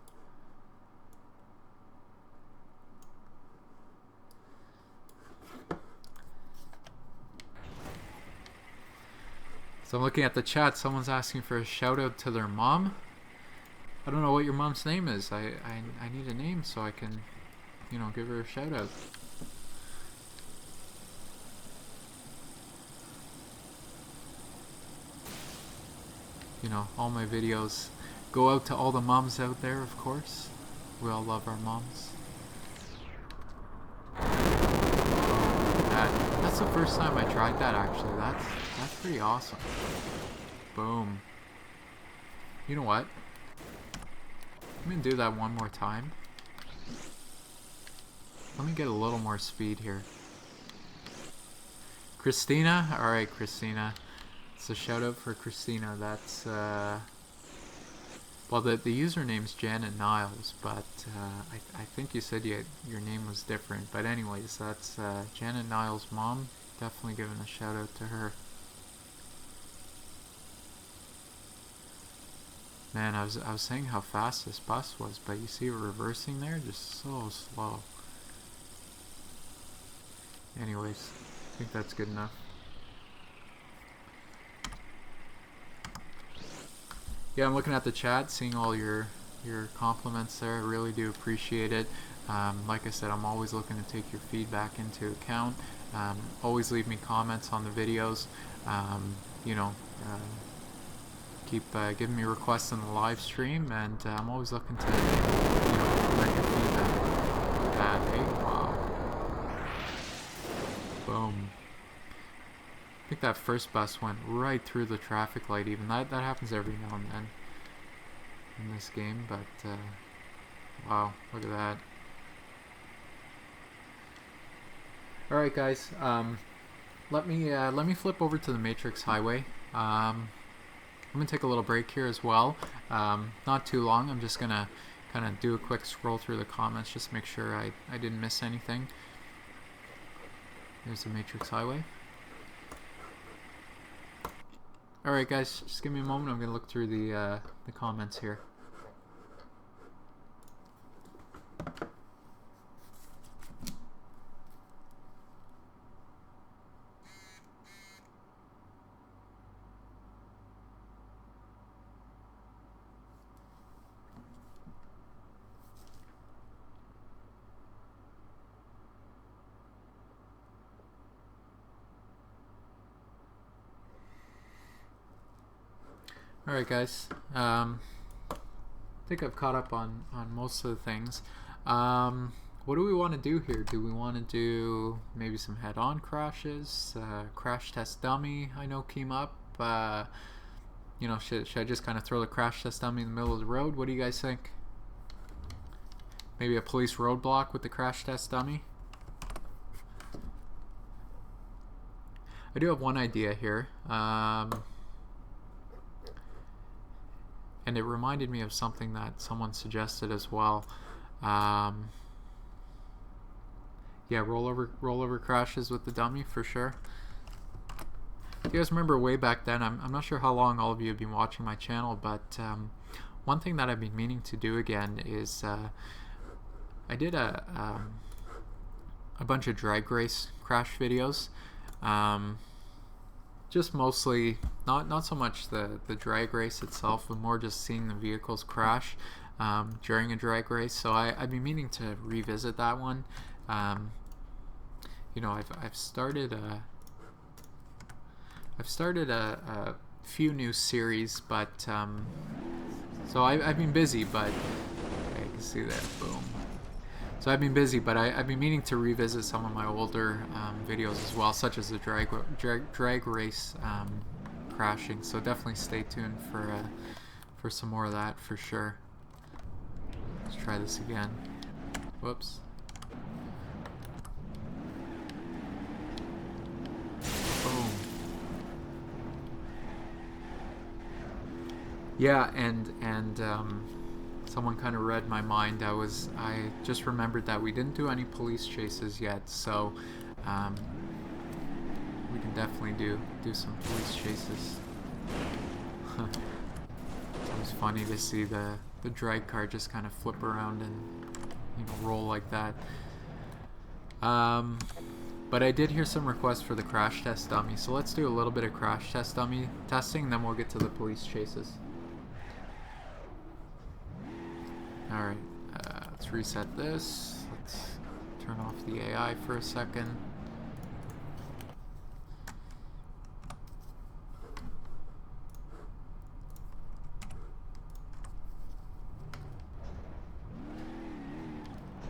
So I'm looking at the chat, someone's asking for a shout out to their mom. I don't know what your mom's name is. I need a name so I can, you know, give her a shout out. You know, all my videos go out to all the moms out there, of course. We all love our moms. That's the first time I tried that, actually. That's pretty awesome. Boom. You know what? I'm gonna do that one more time. Let me get a little more speed here. Christina? Alright, Christina. It's a shout out for Christina. That's, well, the username's Janet Niles, but I think you said your name was different. But anyways, that's Janet Niles' mom. Definitely giving a shout out to her. Man, I was saying how fast this bus was, but you see it reversing there? Just so slow. Anyways, I think that's good enough. Yeah, I'm looking at the chat, seeing all your compliments there. I really do appreciate it. Like I said, I'm always looking to take your feedback into account. Always leave me comments on the videos. You know, keep giving me requests in the live stream, and I'm always looking to, you know, bring your feedback. That, hey, wow. Boom. I think that first bus went right through the traffic light. Even that happens every now and then in this game, but wow, look at that. All right, guys, let me flip over to the Matrix Highway. I'm gonna take a little break here as well. Not too long. I'm just gonna kind of do a quick scroll through the comments, just to make sure I didn't miss anything. There's the Matrix Highway. Alright guys, just give me a moment. I'm going to look through the comments here. Alright guys, I think I've caught up on most of the things. What do we want to do here? Do we want to do maybe some head-on crashes? Crash test dummy I know came up. You know, should I just kind of throw the crash test dummy in the middle of the road? What do you guys think? Maybe a police roadblock with the crash test dummy? I do have one idea here. And it reminded me of something that someone suggested as well. Yeah, rollover crashes with the dummy for sure. If you guys remember way back then, I'm not sure how long all of you have been watching my channel, but one thing that I've been meaning to do again is I did a bunch of drag race crash videos. Just mostly not so much the drag race itself, but more just seeing the vehicles crash during a drag race. So I've been meaning to revisit that one. You know, I've started a few new series, but so I've been busy, but okay, you can see that, boom. So I've been busy, but I've been meaning to revisit some of my older videos as well, such as the drag race crashing. So definitely stay tuned for some more of that for sure. Let's try this again. Whoops. Boom. Yeah, and someone kind of read my mind. I just remembered that we didn't do any police chases yet, so we can definitely do some police chases. It was funny to see the drag car just kind of flip around and, you know, roll like that. But I did hear some requests for the crash test dummy, so let's do a little bit of crash test dummy testing, then we'll get to the police chases. Alright, let's reset this. Let's turn off the AI for a second.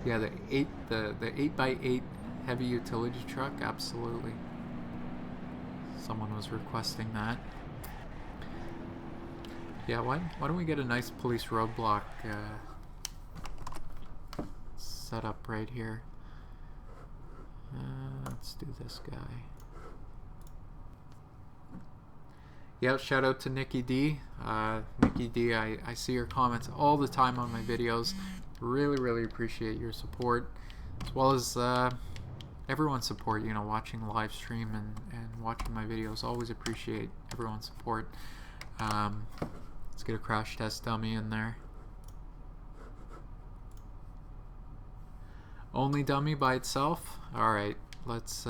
Yeah, the 8x8 heavy utility truck, absolutely. Someone was requesting that. Yeah, why don't we get a nice police roadblock set up right here? Let's do this guy. Yeah, shout out to Nikki D. Nikki D, I see your comments all the time on my videos. Really appreciate your support, as well as everyone's support, you know, watching the live stream and watching my videos. Always appreciate everyone's support. Let's get a crash test dummy in there. Only dummy by itself? Alright, let's,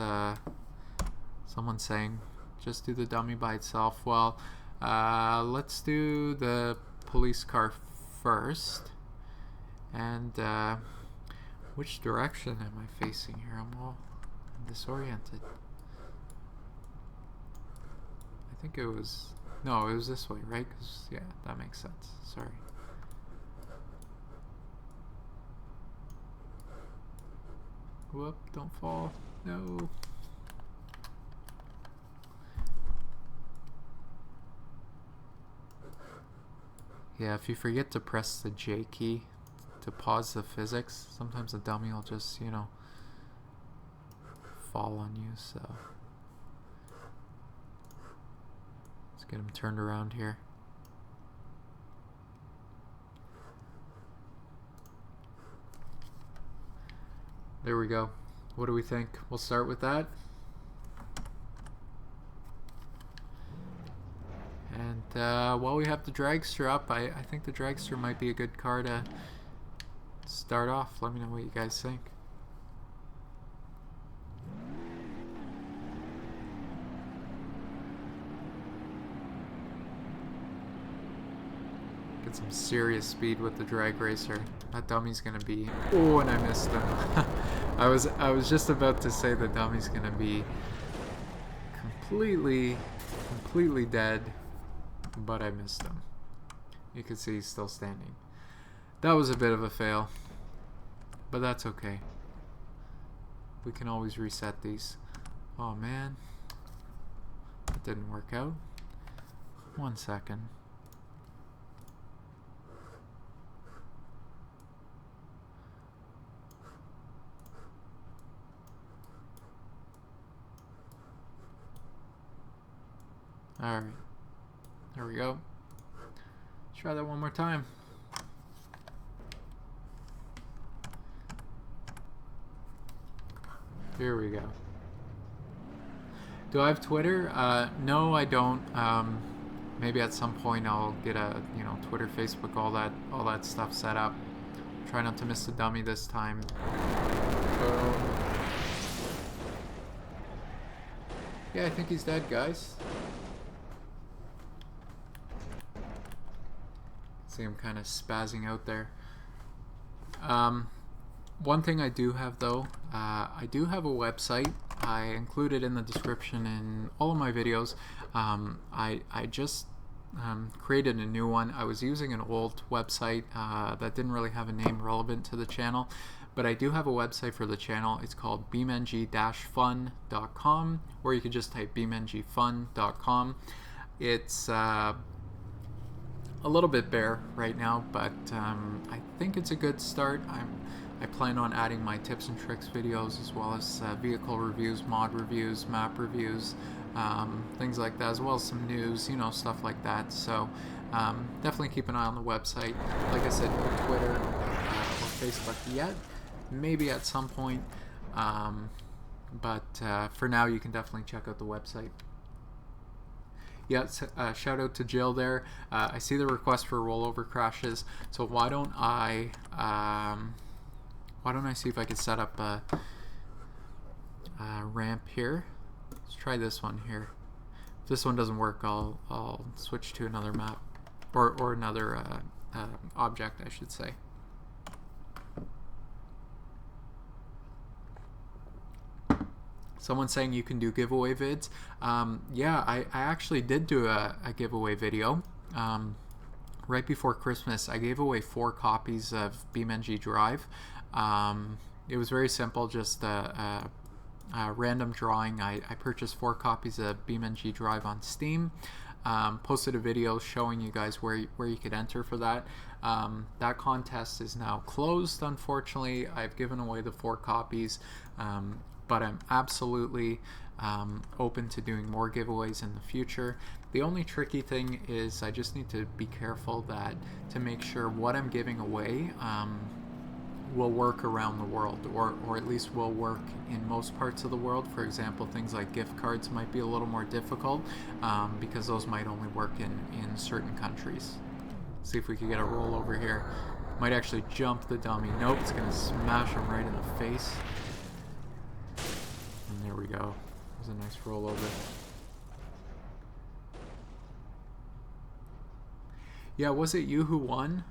someone's saying just do the dummy by itself. Well, let's do the police car first. And which direction am I facing here? I'm all disoriented. I think it was, no, it was this way, right? 'Cause, yeah, that makes sense. Sorry. Whoop, don't fall. No. Yeah, if you forget to press the J key to pause the physics, sometimes the dummy will just, you know, fall on you, so let's get him turned around here. There we go. What do we think? We'll start with that. And while we have the Dragster up, I think the Dragster might be a good car to start off. Let me know what you guys think. Get some serious speed with the drag racer. That dummy's gonna be, oh, and I missed him. I was just about to say the dummy's gonna be completely dead, but I missed him. You can see he's still standing. That was a bit of a fail, but that's okay. We can always reset these. Oh man, that didn't work out. 1 second. Alright, there we go. Let's try that one more time. Here we go. Do I have Twitter? No, I don't. Maybe at some point I'll get a, you know, Twitter, Facebook, all that stuff set up. Try not to miss the dummy this time. Yeah, I think he's dead, guys. See him kind of spazzing out there. One thing I do have though, I do have a website. I include it in the description in all of my videos. I just created a new one. I was using an old website that didn't really have a name relevant to the channel, but I do have a website for the channel. It's called BeamNG-FUN.com, or you could just type BeamNG-FUN.com. It's a little bit bare right now, but I think it's a good start. I plan on adding my tips and tricks videos, as well as vehicle reviews, mod reviews, map reviews, things like that, as well as some news, you know, stuff like that. So definitely keep an eye on the website. Like I said, no Twitter or Facebook yet, maybe at some point, but for now you can definitely check out the website. Yeah, shout out to Jill there. I see the request for rollover crashes, so why don't I see if I can set up a ramp here. Let's try this one here. If this one doesn't work, I'll switch to another map, or another object, I should say. Someone's saying you can do giveaway vids. Yeah, I actually did do a giveaway video. Right before Christmas, I gave away 4 copies of BeamNG-drive. It was very simple, just a random drawing. I purchased 4 copies of BeamNG-drive on Steam. posted a video showing you guys where you could enter for that. That contest is now closed, unfortunately. I've given away the 4 copies, but I'm absolutely open to doing more giveaways in the future. The only tricky thing is I just need to be careful to make sure what I'm giving away will work around the world, or at least will work in most parts of the world. For example, things like gift cards might be a little more difficult because those might only work in certain countries. See if we can get a roll over here. Might actually jump the dummy. Nope, it's gonna smash him right in the face. And there we go. There's a nice roll over. Yeah, was it you who won,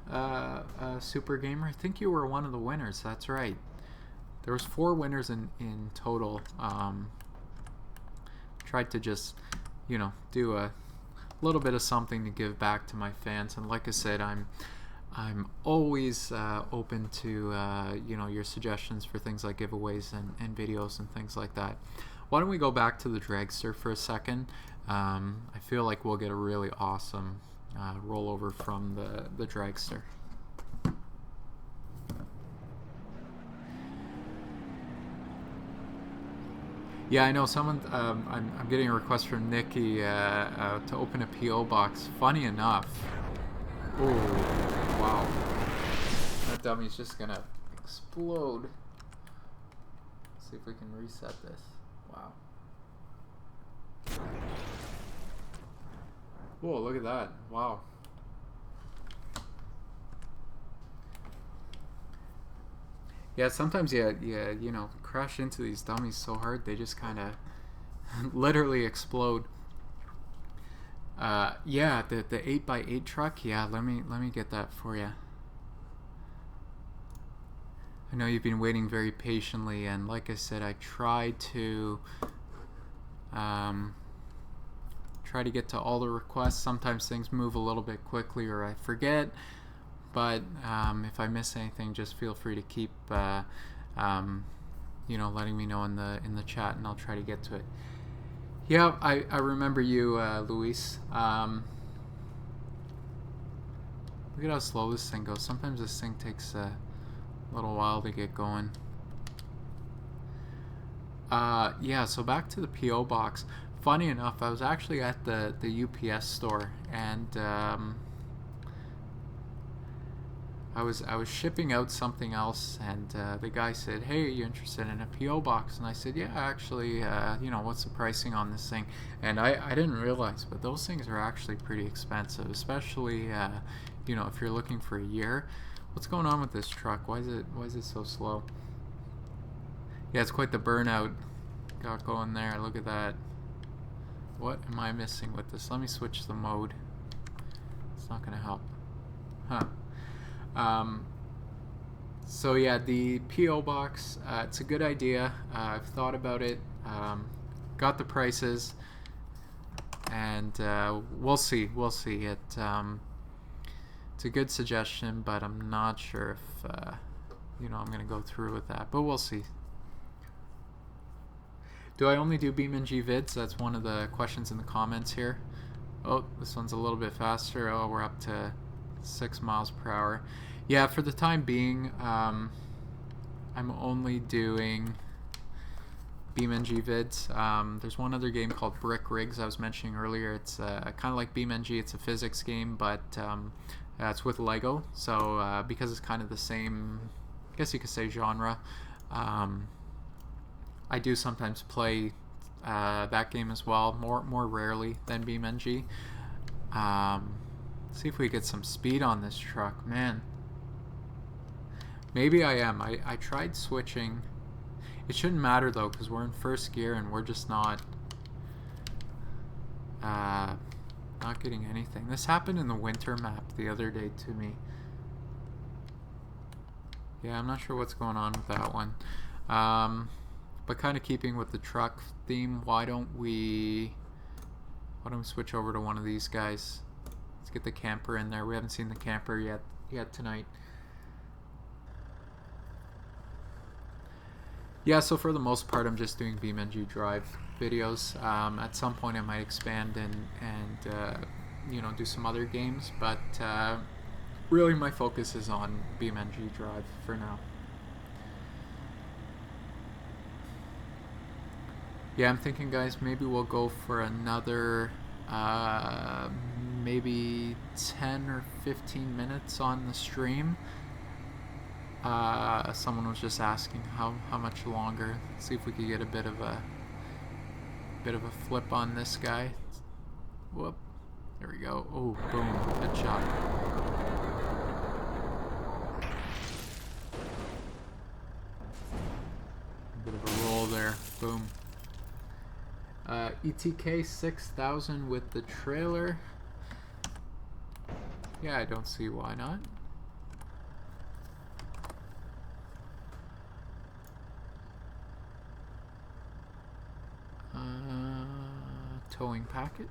Super Gamer? I think you were one of the winners. That's right. There was 4 winners in total. Tried to just, you know, do a little bit of something to give back to my fans. And like I said, I'm always open to you know, your suggestions for things like giveaways and videos and things like that. Why don't we go back to the Dragster for a second? I feel like we'll get a really awesome rollover from the Dragster. Yeah, I know someone. I'm getting a request from Nikki to open a PO box. Funny enough. Oh, wow! That dummy's just gonna explode. Let's see if we can reset this. Wow. Whoa, look at that. Wow. Yeah, sometimes you know, crash into these dummies so hard they just kind of literally explode. Yeah, the 8x8 truck. Yeah, let me get that for you. I know you've been waiting very patiently, and like I said, I tried to try to get to all the requests. Sometimes things move a little bit quickly or I forget, but if I miss anything, just feel free to keep you know, letting me know in the chat, and I'll try to get to it. Yeah, I remember you, Luis. Look at how slow this thing goes. Sometimes this thing takes a little while to get going. Yeah, so back to the PO box. Funny enough, I was actually at the UPS store, and I was shipping out something else, and the guy said, "Hey, are you interested in a PO box?" And I said, "Yeah, actually, you know, what's the pricing on this thing?" And I didn't realize, but those things are actually pretty expensive, especially you know, if you're looking for a year. What's going on with this truck? Why is it so slow? Yeah, it's quite the burnout got going there. Look at that. What am I missing with this? Let me switch the mode. It's not gonna help. Huh. So yeah, the PO box, it's a good idea. I've thought about it, got the prices, and we'll see. It's a good suggestion, but I'm not sure if you know, I'm gonna go through with that, but we'll see. Do I only do BeamNG vids? That's one of the questions in the comments here. Oh, this one's a little bit faster. Oh, we're up to 6 miles per hour. Yeah, for the time being, I'm only doing BeamNG vids. There's one other game called Brick Rigs I was mentioning earlier. It's kind of like BeamNG. It's a physics game, but it's with Lego. So because it's kind of the same, I guess you could say, genre, I do sometimes play that game as well, more rarely than BeamNG. See if we get some speed on this truck, man. Maybe I am. I tried switching. It shouldn't matter though, because we're in first gear and we're just not getting anything. This happened in the winter map the other day to me. Yeah, I'm not sure what's going on with that one. But kind of keeping with the truck theme, why don't we switch over to one of these guys? Let's get the camper in there. We haven't seen the camper yet tonight. Yeah, so for the most part, I'm just doing BeamNG-drive videos. At some point, I might expand and you know, do some other games, but really my focus is on BeamNG-drive for now. Yeah, I'm thinking, guys, maybe we'll go for another maybe 10 or 15 minutes on the stream. Someone was just asking how much longer. Let's see if we could get a bit of a flip on this guy. Whoop. There we go. Oh, boom. Headshot. A bit of a roll there. Boom. ETK 6000 with the trailer. Yeah, I don't see why not. Towing package.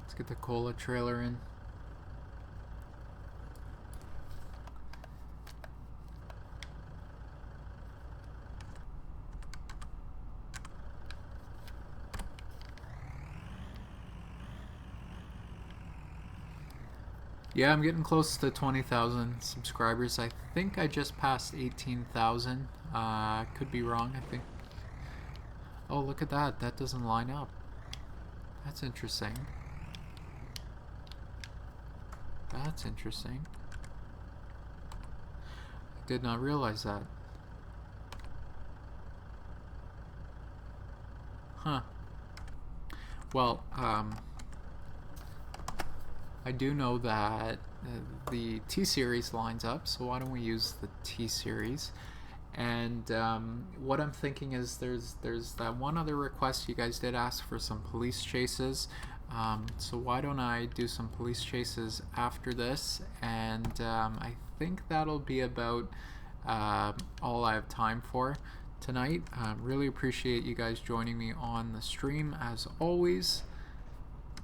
Let's get the cola trailer in. Yeah, I'm getting close to 20,000 subscribers. I think I just passed 18,000. Could be wrong, I think. Oh, look at that. That doesn't line up. That's interesting. That's interesting. I did not realize that. Huh. Well, I do know that the T-Series lines up, so why don't we use the T-Series? And what I'm thinking is there's that one other request. You guys did ask for some police chases, so why don't I do some police chases after this? And I think that'll be about all I have time for tonight. Really appreciate you guys joining me on the stream as always.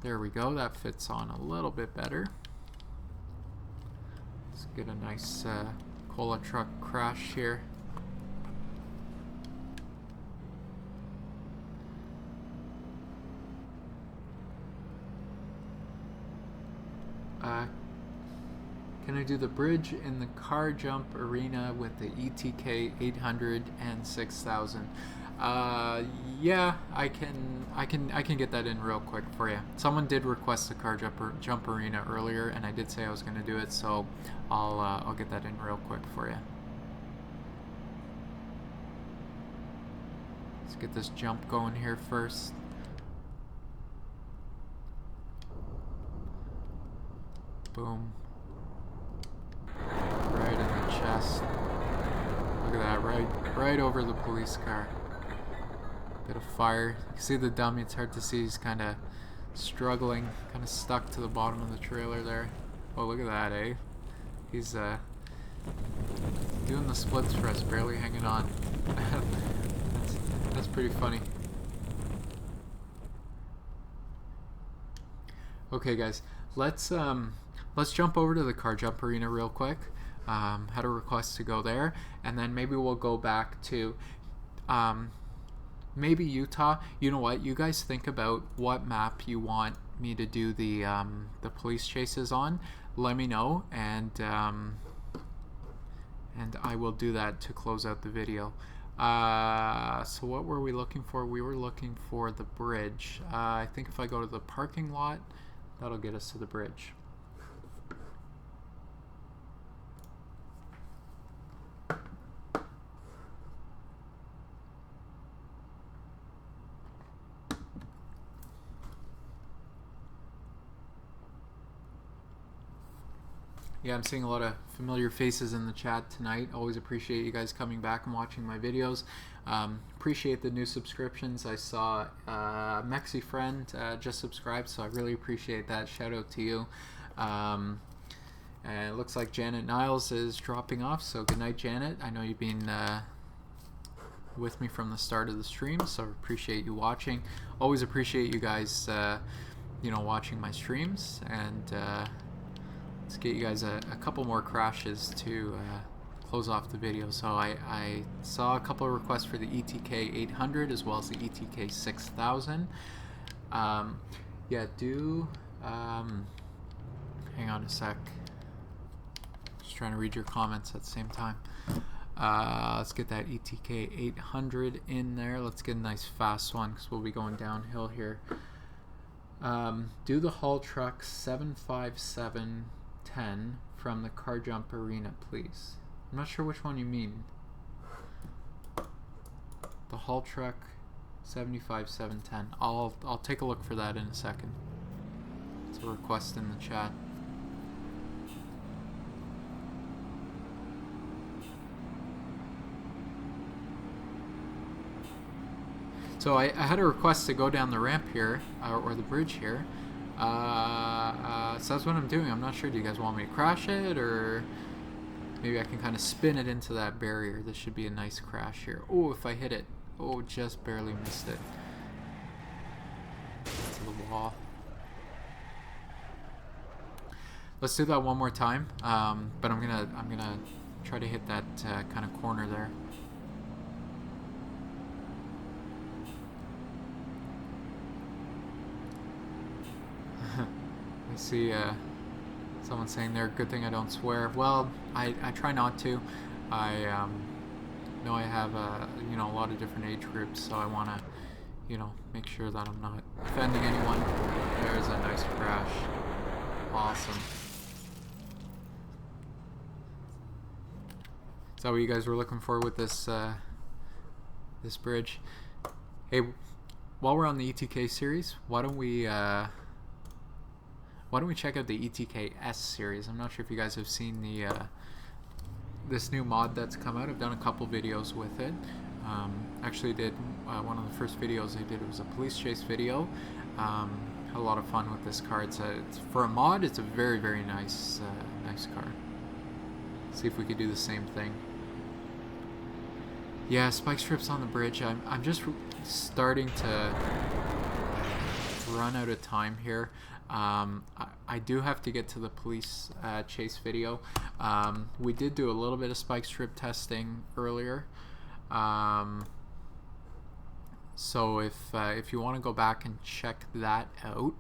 There we go, that fits on a little bit better. Let's get a nice cola truck crash here. Can I do the bridge in the car jump arena with the ETK 800 and 6000? Yeah, I can get that in real quick for you. Someone did request the car jump arena earlier, and I did say I was going to do it, so I'll get that in real quick for you. Let's get this jump going here first. Boom. Right in the chest. Look at that, right over the police car. Bit of fire. You can see the dummy, it's hard to see, he's kind of struggling, kind of stuck to the bottom of the trailer there. Oh, look at that, eh? He's doing the splits for us, barely hanging on. that's pretty funny. Okay guys, let's jump over to the car jump arena real quick. Had a request to go there, and then maybe we'll go back to maybe Utah. You know what? You guys think about what map you want me to do the police chases on. Let me know, and I will do that to close out the video. So what were we looking for? We were looking for the bridge. I think if I go to the parking lot, that'll get us to the bridge. Yeah, I'm seeing a lot of familiar faces in the chat tonight. Always appreciate you guys coming back and watching my videos. Appreciate the new subscriptions. I saw Mexi Friend just subscribed, so I really appreciate that. Shout out to you. And it looks like Janet Niles is dropping off, so good night, Janet. I know you've been with me from the start of the stream, so appreciate you watching. Always appreciate you guys you know, watching my streams, and let's get you guys a couple more crashes to close off the video. So I saw a couple of requests for the ETK 800 as well as the ETK 6000. Yeah, hang on a sec. Just trying to read your comments at the same time. Let's get that ETK 800 in there. Let's get a nice fast one because we'll be going downhill here. Do the haul truck 75710 from the car jump arena, please. I'm not sure which one you mean. The haul truck 75710. I'll take a look for that in a second. It's a request in the chat. So I had a request to go down the ramp here, or the bridge here. So that's what I'm doing. I'm not sure. Do you guys want me to crash it, or maybe I can kind of spin it into that barrier? This should be a nice crash here. Oh, if I hit it. Oh, just barely missed it. To the wall. Let's do that one more time. But I'm gonna try to hit that kind of corner there. I see someone saying there, good thing I don't swear. Well, I try not to. I know I have you know, a lot of different age groups, so I want to, you know, make sure that I'm not offending anyone. There's a nice crash. Awesome. Is that what you guys were looking for with this this bridge? Hey, while we're on the ETK series, why don't we check out the ETK S series? I'm not sure if you guys have seen the this new mod that's come out. I've done a couple videos with it. Actually did one of the first videos I did was a police chase video. Had a lot of fun with this car. It's for a mod, it's a very, very nice nice car. See if we could do the same thing. Yeah, spike strips on the bridge. I'm just starting to run out of time here. I do have to get to the police chase video. We did do a little bit of spike strip testing earlier. So if you want to go back and check that out,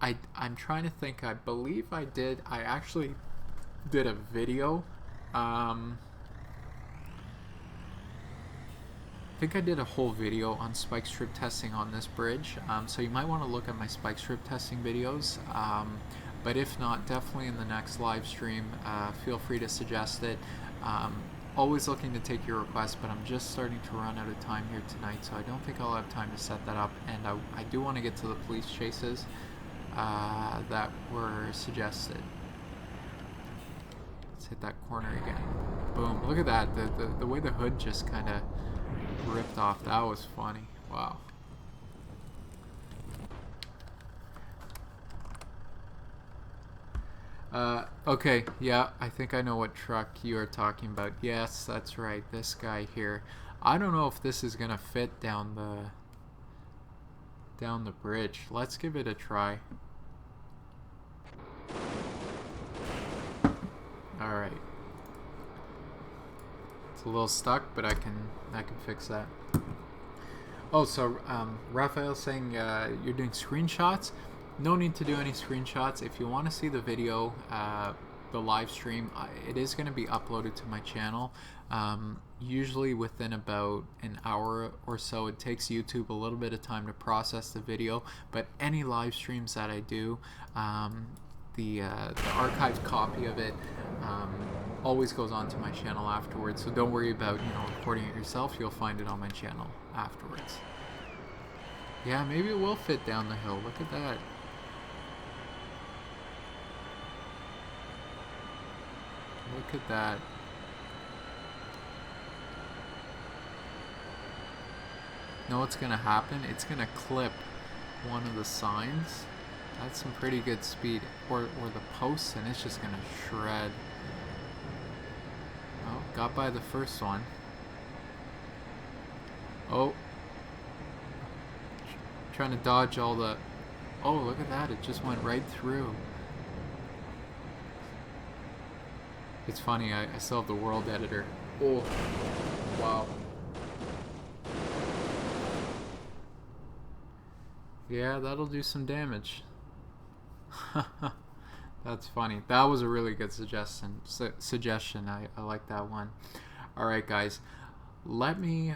I'm trying to think. I believe I actually did a video. I think I did a whole video on spike strip testing on this bridge, so you might want to look at my spike strip testing videos, but if not, definitely in the next live stream, feel free to suggest it. Always looking to take your requests, but I'm just starting to run out of time here tonight, so I don't think I'll have time to set that up, and I do want to get to the police chases that were suggested. Let's hit that corner again. Boom, look at that, the way the hood just kind of ripped off. That was funny. Wow. Okay, yeah, I think I know what truck you are talking about. Yes, that's right, this guy here. I don't know if this is gonna fit down the bridge. Let's give it a try. Alright. It's a little stuck, but I can fix that. Oh, so Raphael's saying you're doing screenshots. No need to do any screenshots. If you want to see the video, the live stream, it is going to be uploaded to my channel. Usually within about an hour or so. It takes YouTube a little bit of time to process the video, but any live streams that I do, the archived copy of it always goes onto my channel afterwards, so don't worry about, you know, recording it yourself. You'll find it on my channel afterwards. Yeah, maybe it will fit down the hill. Look at that. Look at that. Know what's gonna happen? It's gonna clip one of the signs. That's some pretty good speed, or the posts, and it's just gonna shred. Oh, got by the first one. Oh, trying to dodge all the... Oh, look at that. It just went right through. It's funny, I still have the world editor. Oh, wow. Yeah, that'll do some damage. That's funny. That was a really good suggestion. I like that one. All right, guys. Let me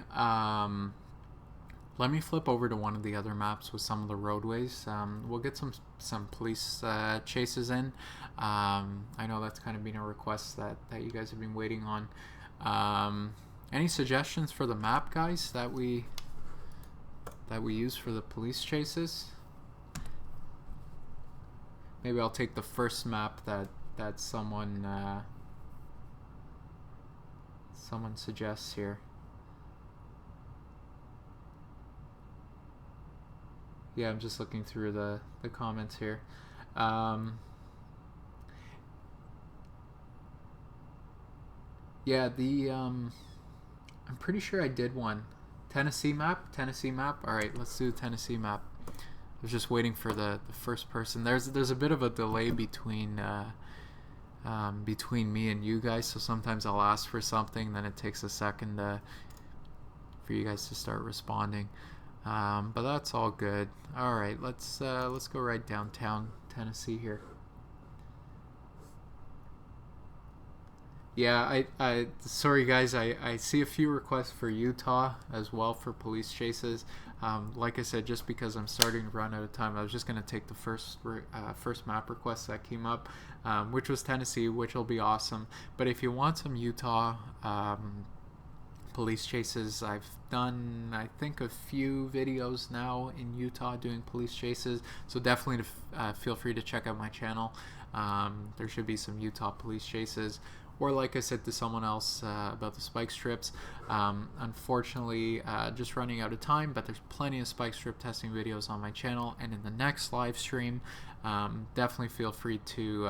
flip over to one of the other maps with some of the roadways. We'll get some police chases in. I know that's kind of been a request that you guys have been waiting on. Any suggestions for the map, guys, that we use for the police chases? Maybe I'll take the first map that someone suggests here. Yeah, I'm just looking through the comments here. Yeah, I'm pretty sure I did one. Tennessee map? Alright, let's do the Tennessee map. I was just waiting for the first person. There's a bit of a delay between me and you guys, so sometimes I'll ask for something, then it takes a second for you guys to start responding. But that's all good. Alright, let's go right downtown Tennessee here. Yeah, sorry guys, I see a few requests for Utah as well for police chases. Like I said, just because I'm starting to run out of time, I was just going to take the first map request that came up, which was Tennessee, which will be awesome. But if you want some Utah police chases, I've done, I think, a few videos now in Utah doing police chases, so definitely feel free to check out my channel. There should be some Utah police chases. Or like I said to someone else about the spike strips, unfortunately just running out of time, but there's plenty of spike strip testing videos on my channel, and in the next live stream, definitely feel free to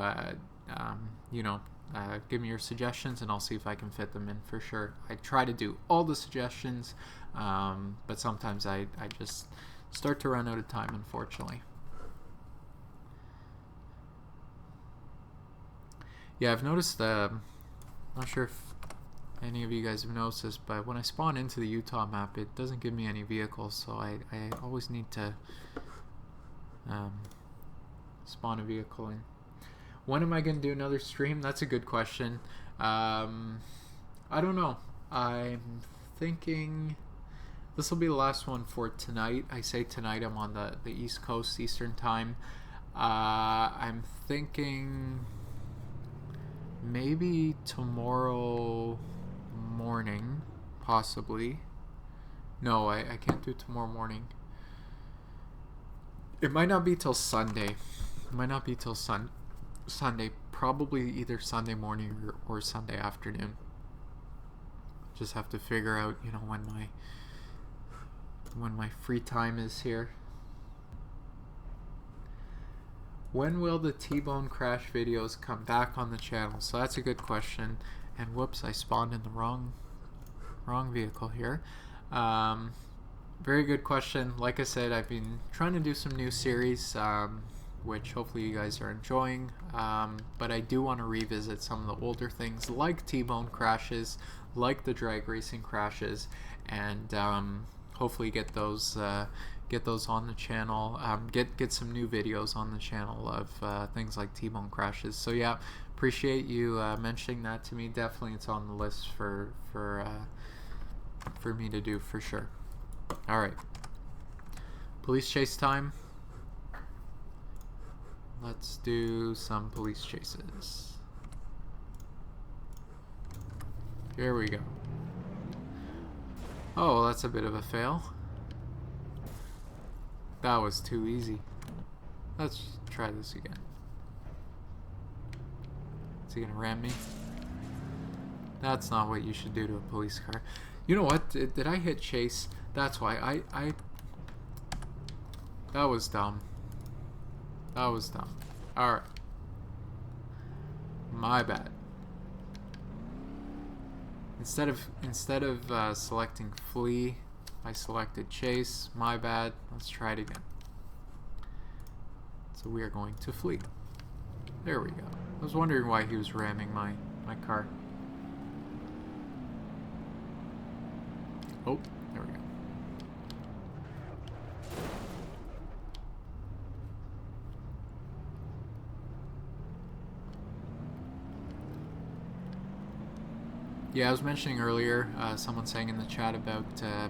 give me your suggestions and I'll see if I can fit them in for sure. I try to do all the suggestions, but sometimes I just start to run out of time, unfortunately. Yeah, I've noticed, not sure if any of you guys have noticed this, but when I spawn into the Utah map, it doesn't give me any vehicles, so I always need to spawn a vehicle in. When am I going to do another stream? That's a good question. I don't know. I'm thinking this will be the last one for tonight. I say tonight, I'm on the East Coast, Eastern Time. I'm thinking maybe tomorrow morning, possibly. No, I can't do tomorrow morning. It might not be till Sunday. It might not be till Sunday. Probably either Sunday morning or Sunday afternoon. Just have to figure out, you know, when my free time is here. When will the T-bone crash videos come back on the channel? So that's a good question. And whoops, I spawned in the wrong vehicle here. Very good question. Like I said, I've been trying to do some new series, which hopefully you guys are enjoying. But I do want to revisit some of the older things like T-bone crashes, like the drag racing crashes, and hopefully get those on the channel, get some new videos on the channel of things like T-bone crashes. So yeah, appreciate you mentioning that to me. Definitely it's on the list for me to do for sure. Alright, police chase time. Let's do some police chases. Here we go. Oh, well, that's a bit of a fail. That was too easy. Let's try this again. Is he gonna ram me? That's not what you should do to a police car. You know what? Did I hit chase? That's why that was dumb. That was dumb. Alright. My bad. Instead of selecting flee, I selected chase. My bad. Let's try it again. So we are going to flee. There we go. I was wondering why he was ramming my car. Oh, there we go. Yeah, I was mentioning earlier, someone saying in the chat about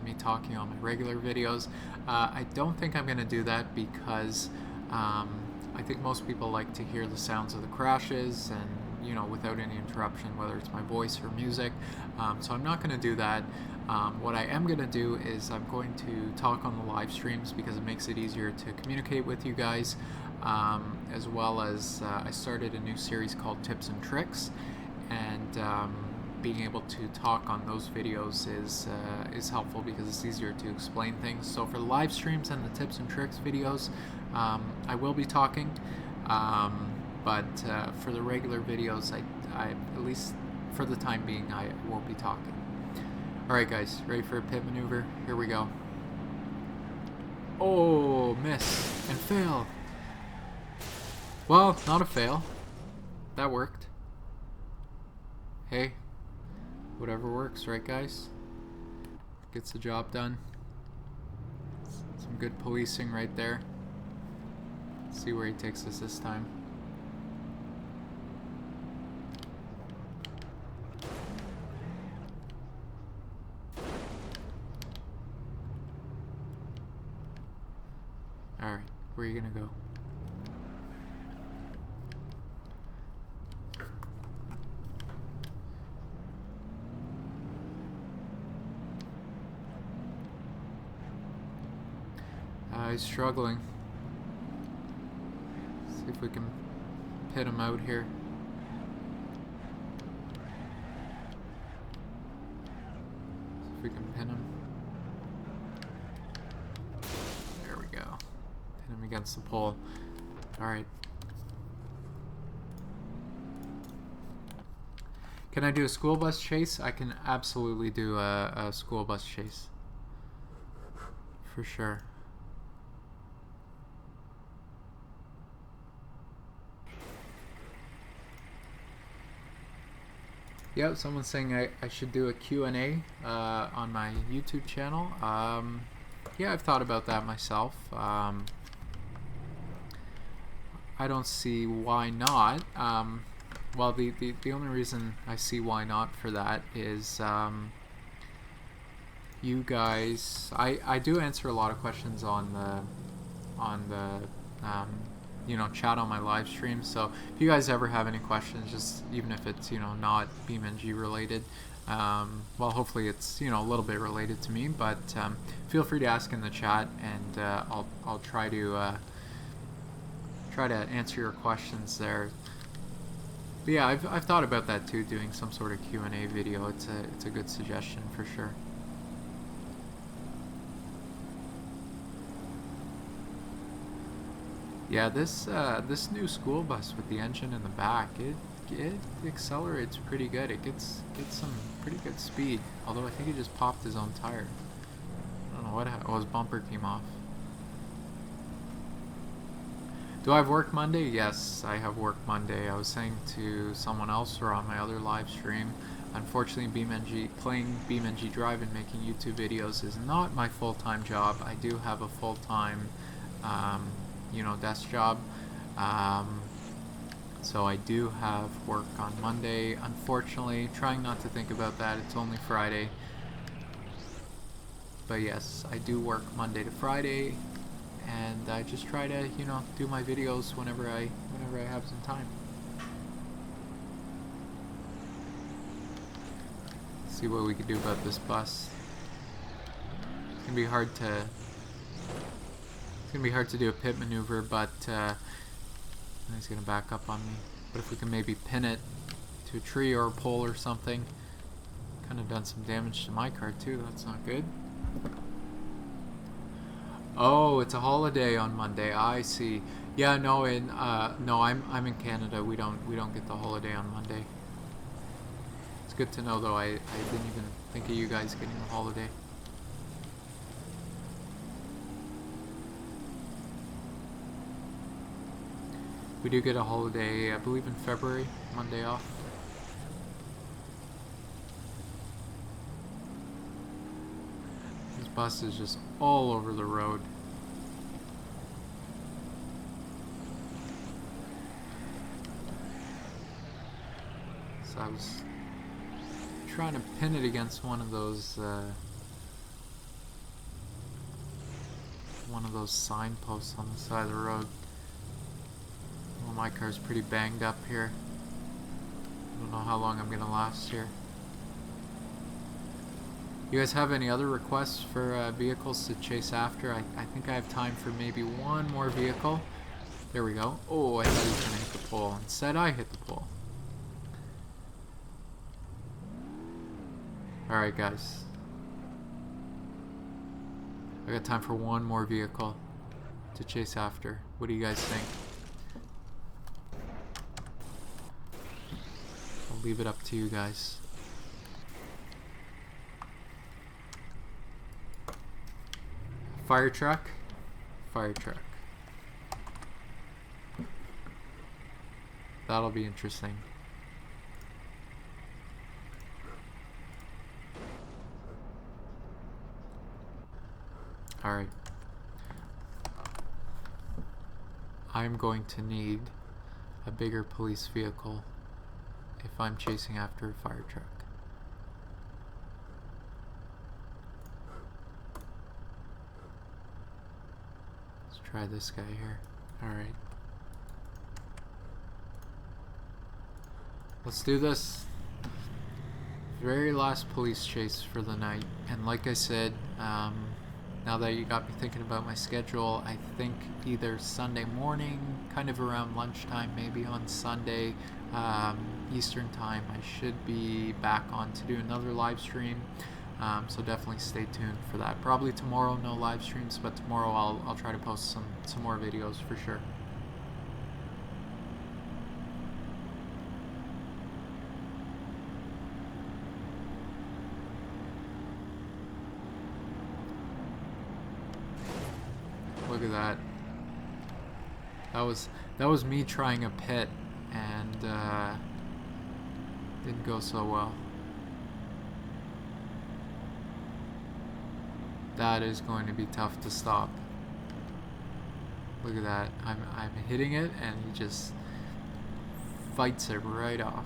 me talking on my regular videos. I don't think I'm going to do that because I think most people like to hear the sounds of the crashes and, you know, without any interruption, whether it's my voice or music. So I'm not going to do that. What I am going to do is I'm going to talk on the live streams because it makes it easier to communicate with you guys, as well as I started a new series called Tips and Tricks, and being able to talk on those videos is helpful because it's easier to explain things. So for the live streams and the tips and tricks videos, I will be talking, but for the regular videos, I at least for the time being, I won't be talking. Alright guys, ready for a pit maneuver? Here we go. Oh, miss and fail. Well, not a fail. That worked. Hey, whatever works, right guys? Gets the job done. Some good policing right there. Let's see where he takes us this time. Alright, where are you gonna go? He's struggling. See if we can pit him out here. See if we can pin him. There we go. Pin him against the pole. Alright. Can I do a school bus chase? I can absolutely do a school bus chase. For sure. Yep, someone's saying I should do a Q&A on my YouTube channel. Yeah, I've thought about that myself. I don't see why not. Well, the only reason I see why not for that is you guys. I do answer a lot of questions on the you know, chat on my live stream. So if you guys ever have any questions, just even if it's, you know, not BeamNG related, well, hopefully it's, you know, a little bit related to me, but feel free to ask in the chat, and I'll try to answer your questions there. But yeah, I've thought about that too, doing some sort of Q&A video. It's a good suggestion for sure. Yeah, this new school bus with the engine in the back, it accelerates pretty good. It gets some pretty good speed. Although I think he just popped his own tire. I don't know what happened. Oh, his bumper came off. Do I have work Monday? Yes, I have work Monday. I was saying to someone else or on my other live stream, unfortunately playing BeamNG-drive and making YouTube videos is not my full-time job. I do have a full-time you know, desk job, so I do have work on Monday, unfortunately. Trying not to think about that, it's only Friday, but yes, I do work Monday to Friday, and I just try to, you know, do my videos whenever I have some time. Let's see what we can do about this bus. It's gonna be hard to do a pit maneuver, but he's gonna back up on me. But if we can maybe pin it to a tree or a pole or something, kind of done some damage to my car too. That's not good. Oh, it's a holiday on Monday. I see. Yeah, no, no, I'm in Canada. We don't get the holiday on Monday. It's good to know though. I didn't even think of you guys getting a holiday. We do get a holiday, I believe in February, Monday off. This bus is just all over the road. So I was trying to pin it against one of those signposts on the side of the road. Well, my car's pretty banged up here. I don't know how long I'm gonna last here. You guys have any other requests for vehicles to chase after? I think I have time for maybe one more vehicle. There we go. Oh, I thought he was gonna hit the pole. Instead, I hit the pole. Alright, guys. I got time for one more vehicle to chase after. What do you guys think? I'll leave it up to you guys. Fire truck. Fire truck. That'll be interesting. Alright. I'm going to need a bigger police vehicle if I'm chasing after a fire truck. Let's try this guy here. Alright. Let's do this. Very last police chase for the night. And like I said, now that you got me thinking about my schedule, I think either Sunday morning, kind of around lunchtime, maybe on Sunday, Eastern time, I should be back on to do another live stream. So definitely stay tuned for that. Probably tomorrow, no live streams, but tomorrow I'll try to post some more videos for sure. Look at that. That was me trying a pit and didn't go so well. That is going to be tough to stop. Look at that. I'm hitting it and he just fights it right off.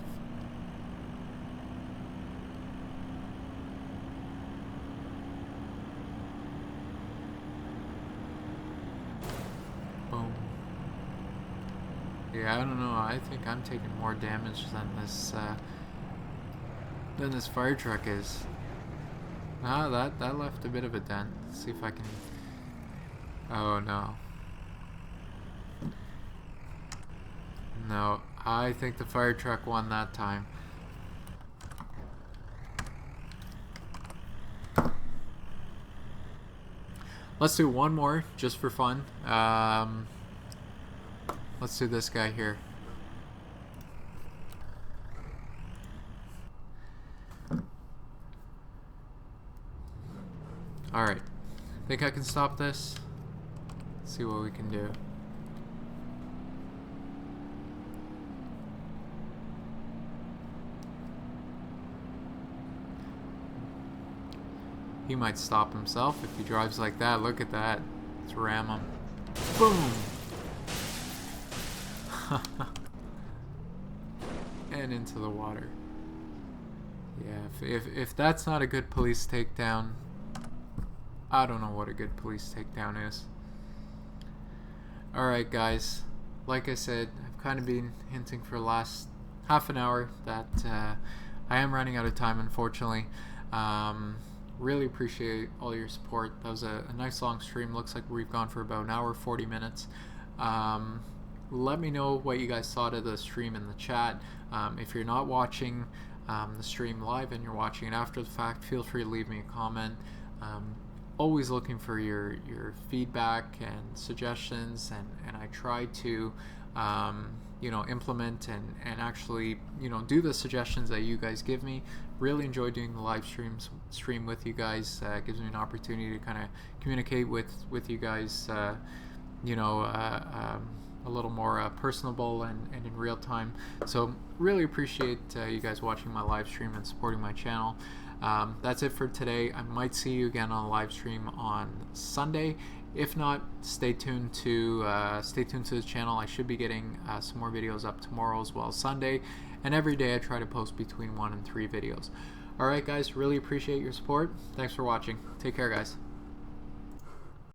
Boom. Yeah, I don't know. I think I'm taking more damage than this fire truck is. Ah, that left a bit of a dent. Let's see if I can... Oh, no. No, I think the fire truck won that time. Let's do one more, just for fun. Let's do this guy here. Alright, think I can stop this? Let's see what we can do. He might stop himself if he drives like that. Look at that. Let's ram him. Boom! And into the water. Yeah, if that's not a good police takedown, I don't know what a good police takedown is. Alright guys, like I said, I've kind of been hinting for the last half an hour that I am running out of time, unfortunately. Really appreciate all your support. That was a nice long stream. Looks like we've gone for about an hour 40 minutes. Let me know what you guys thought of the stream in the chat. If you're not watching the stream live and you're watching it after the fact, feel free to leave me a comment. Always looking for your feedback and suggestions, and I try to you know, implement and actually, you know, do the suggestions that you guys give me. Really enjoy doing the live stream with you guys. Gives me an opportunity to kind of communicate with you guys, you know, a little more personable and in real time. So really appreciate you guys watching my live stream and supporting my channel. That's it for today. I might see you again on a live stream on Sunday. If not, stay tuned to the channel. I should be getting some more videos up tomorrow as well as Sunday, and every day I try to post between 1 and 3 videos. Alright guys, really appreciate your support. Thanks for watching. Take care guys.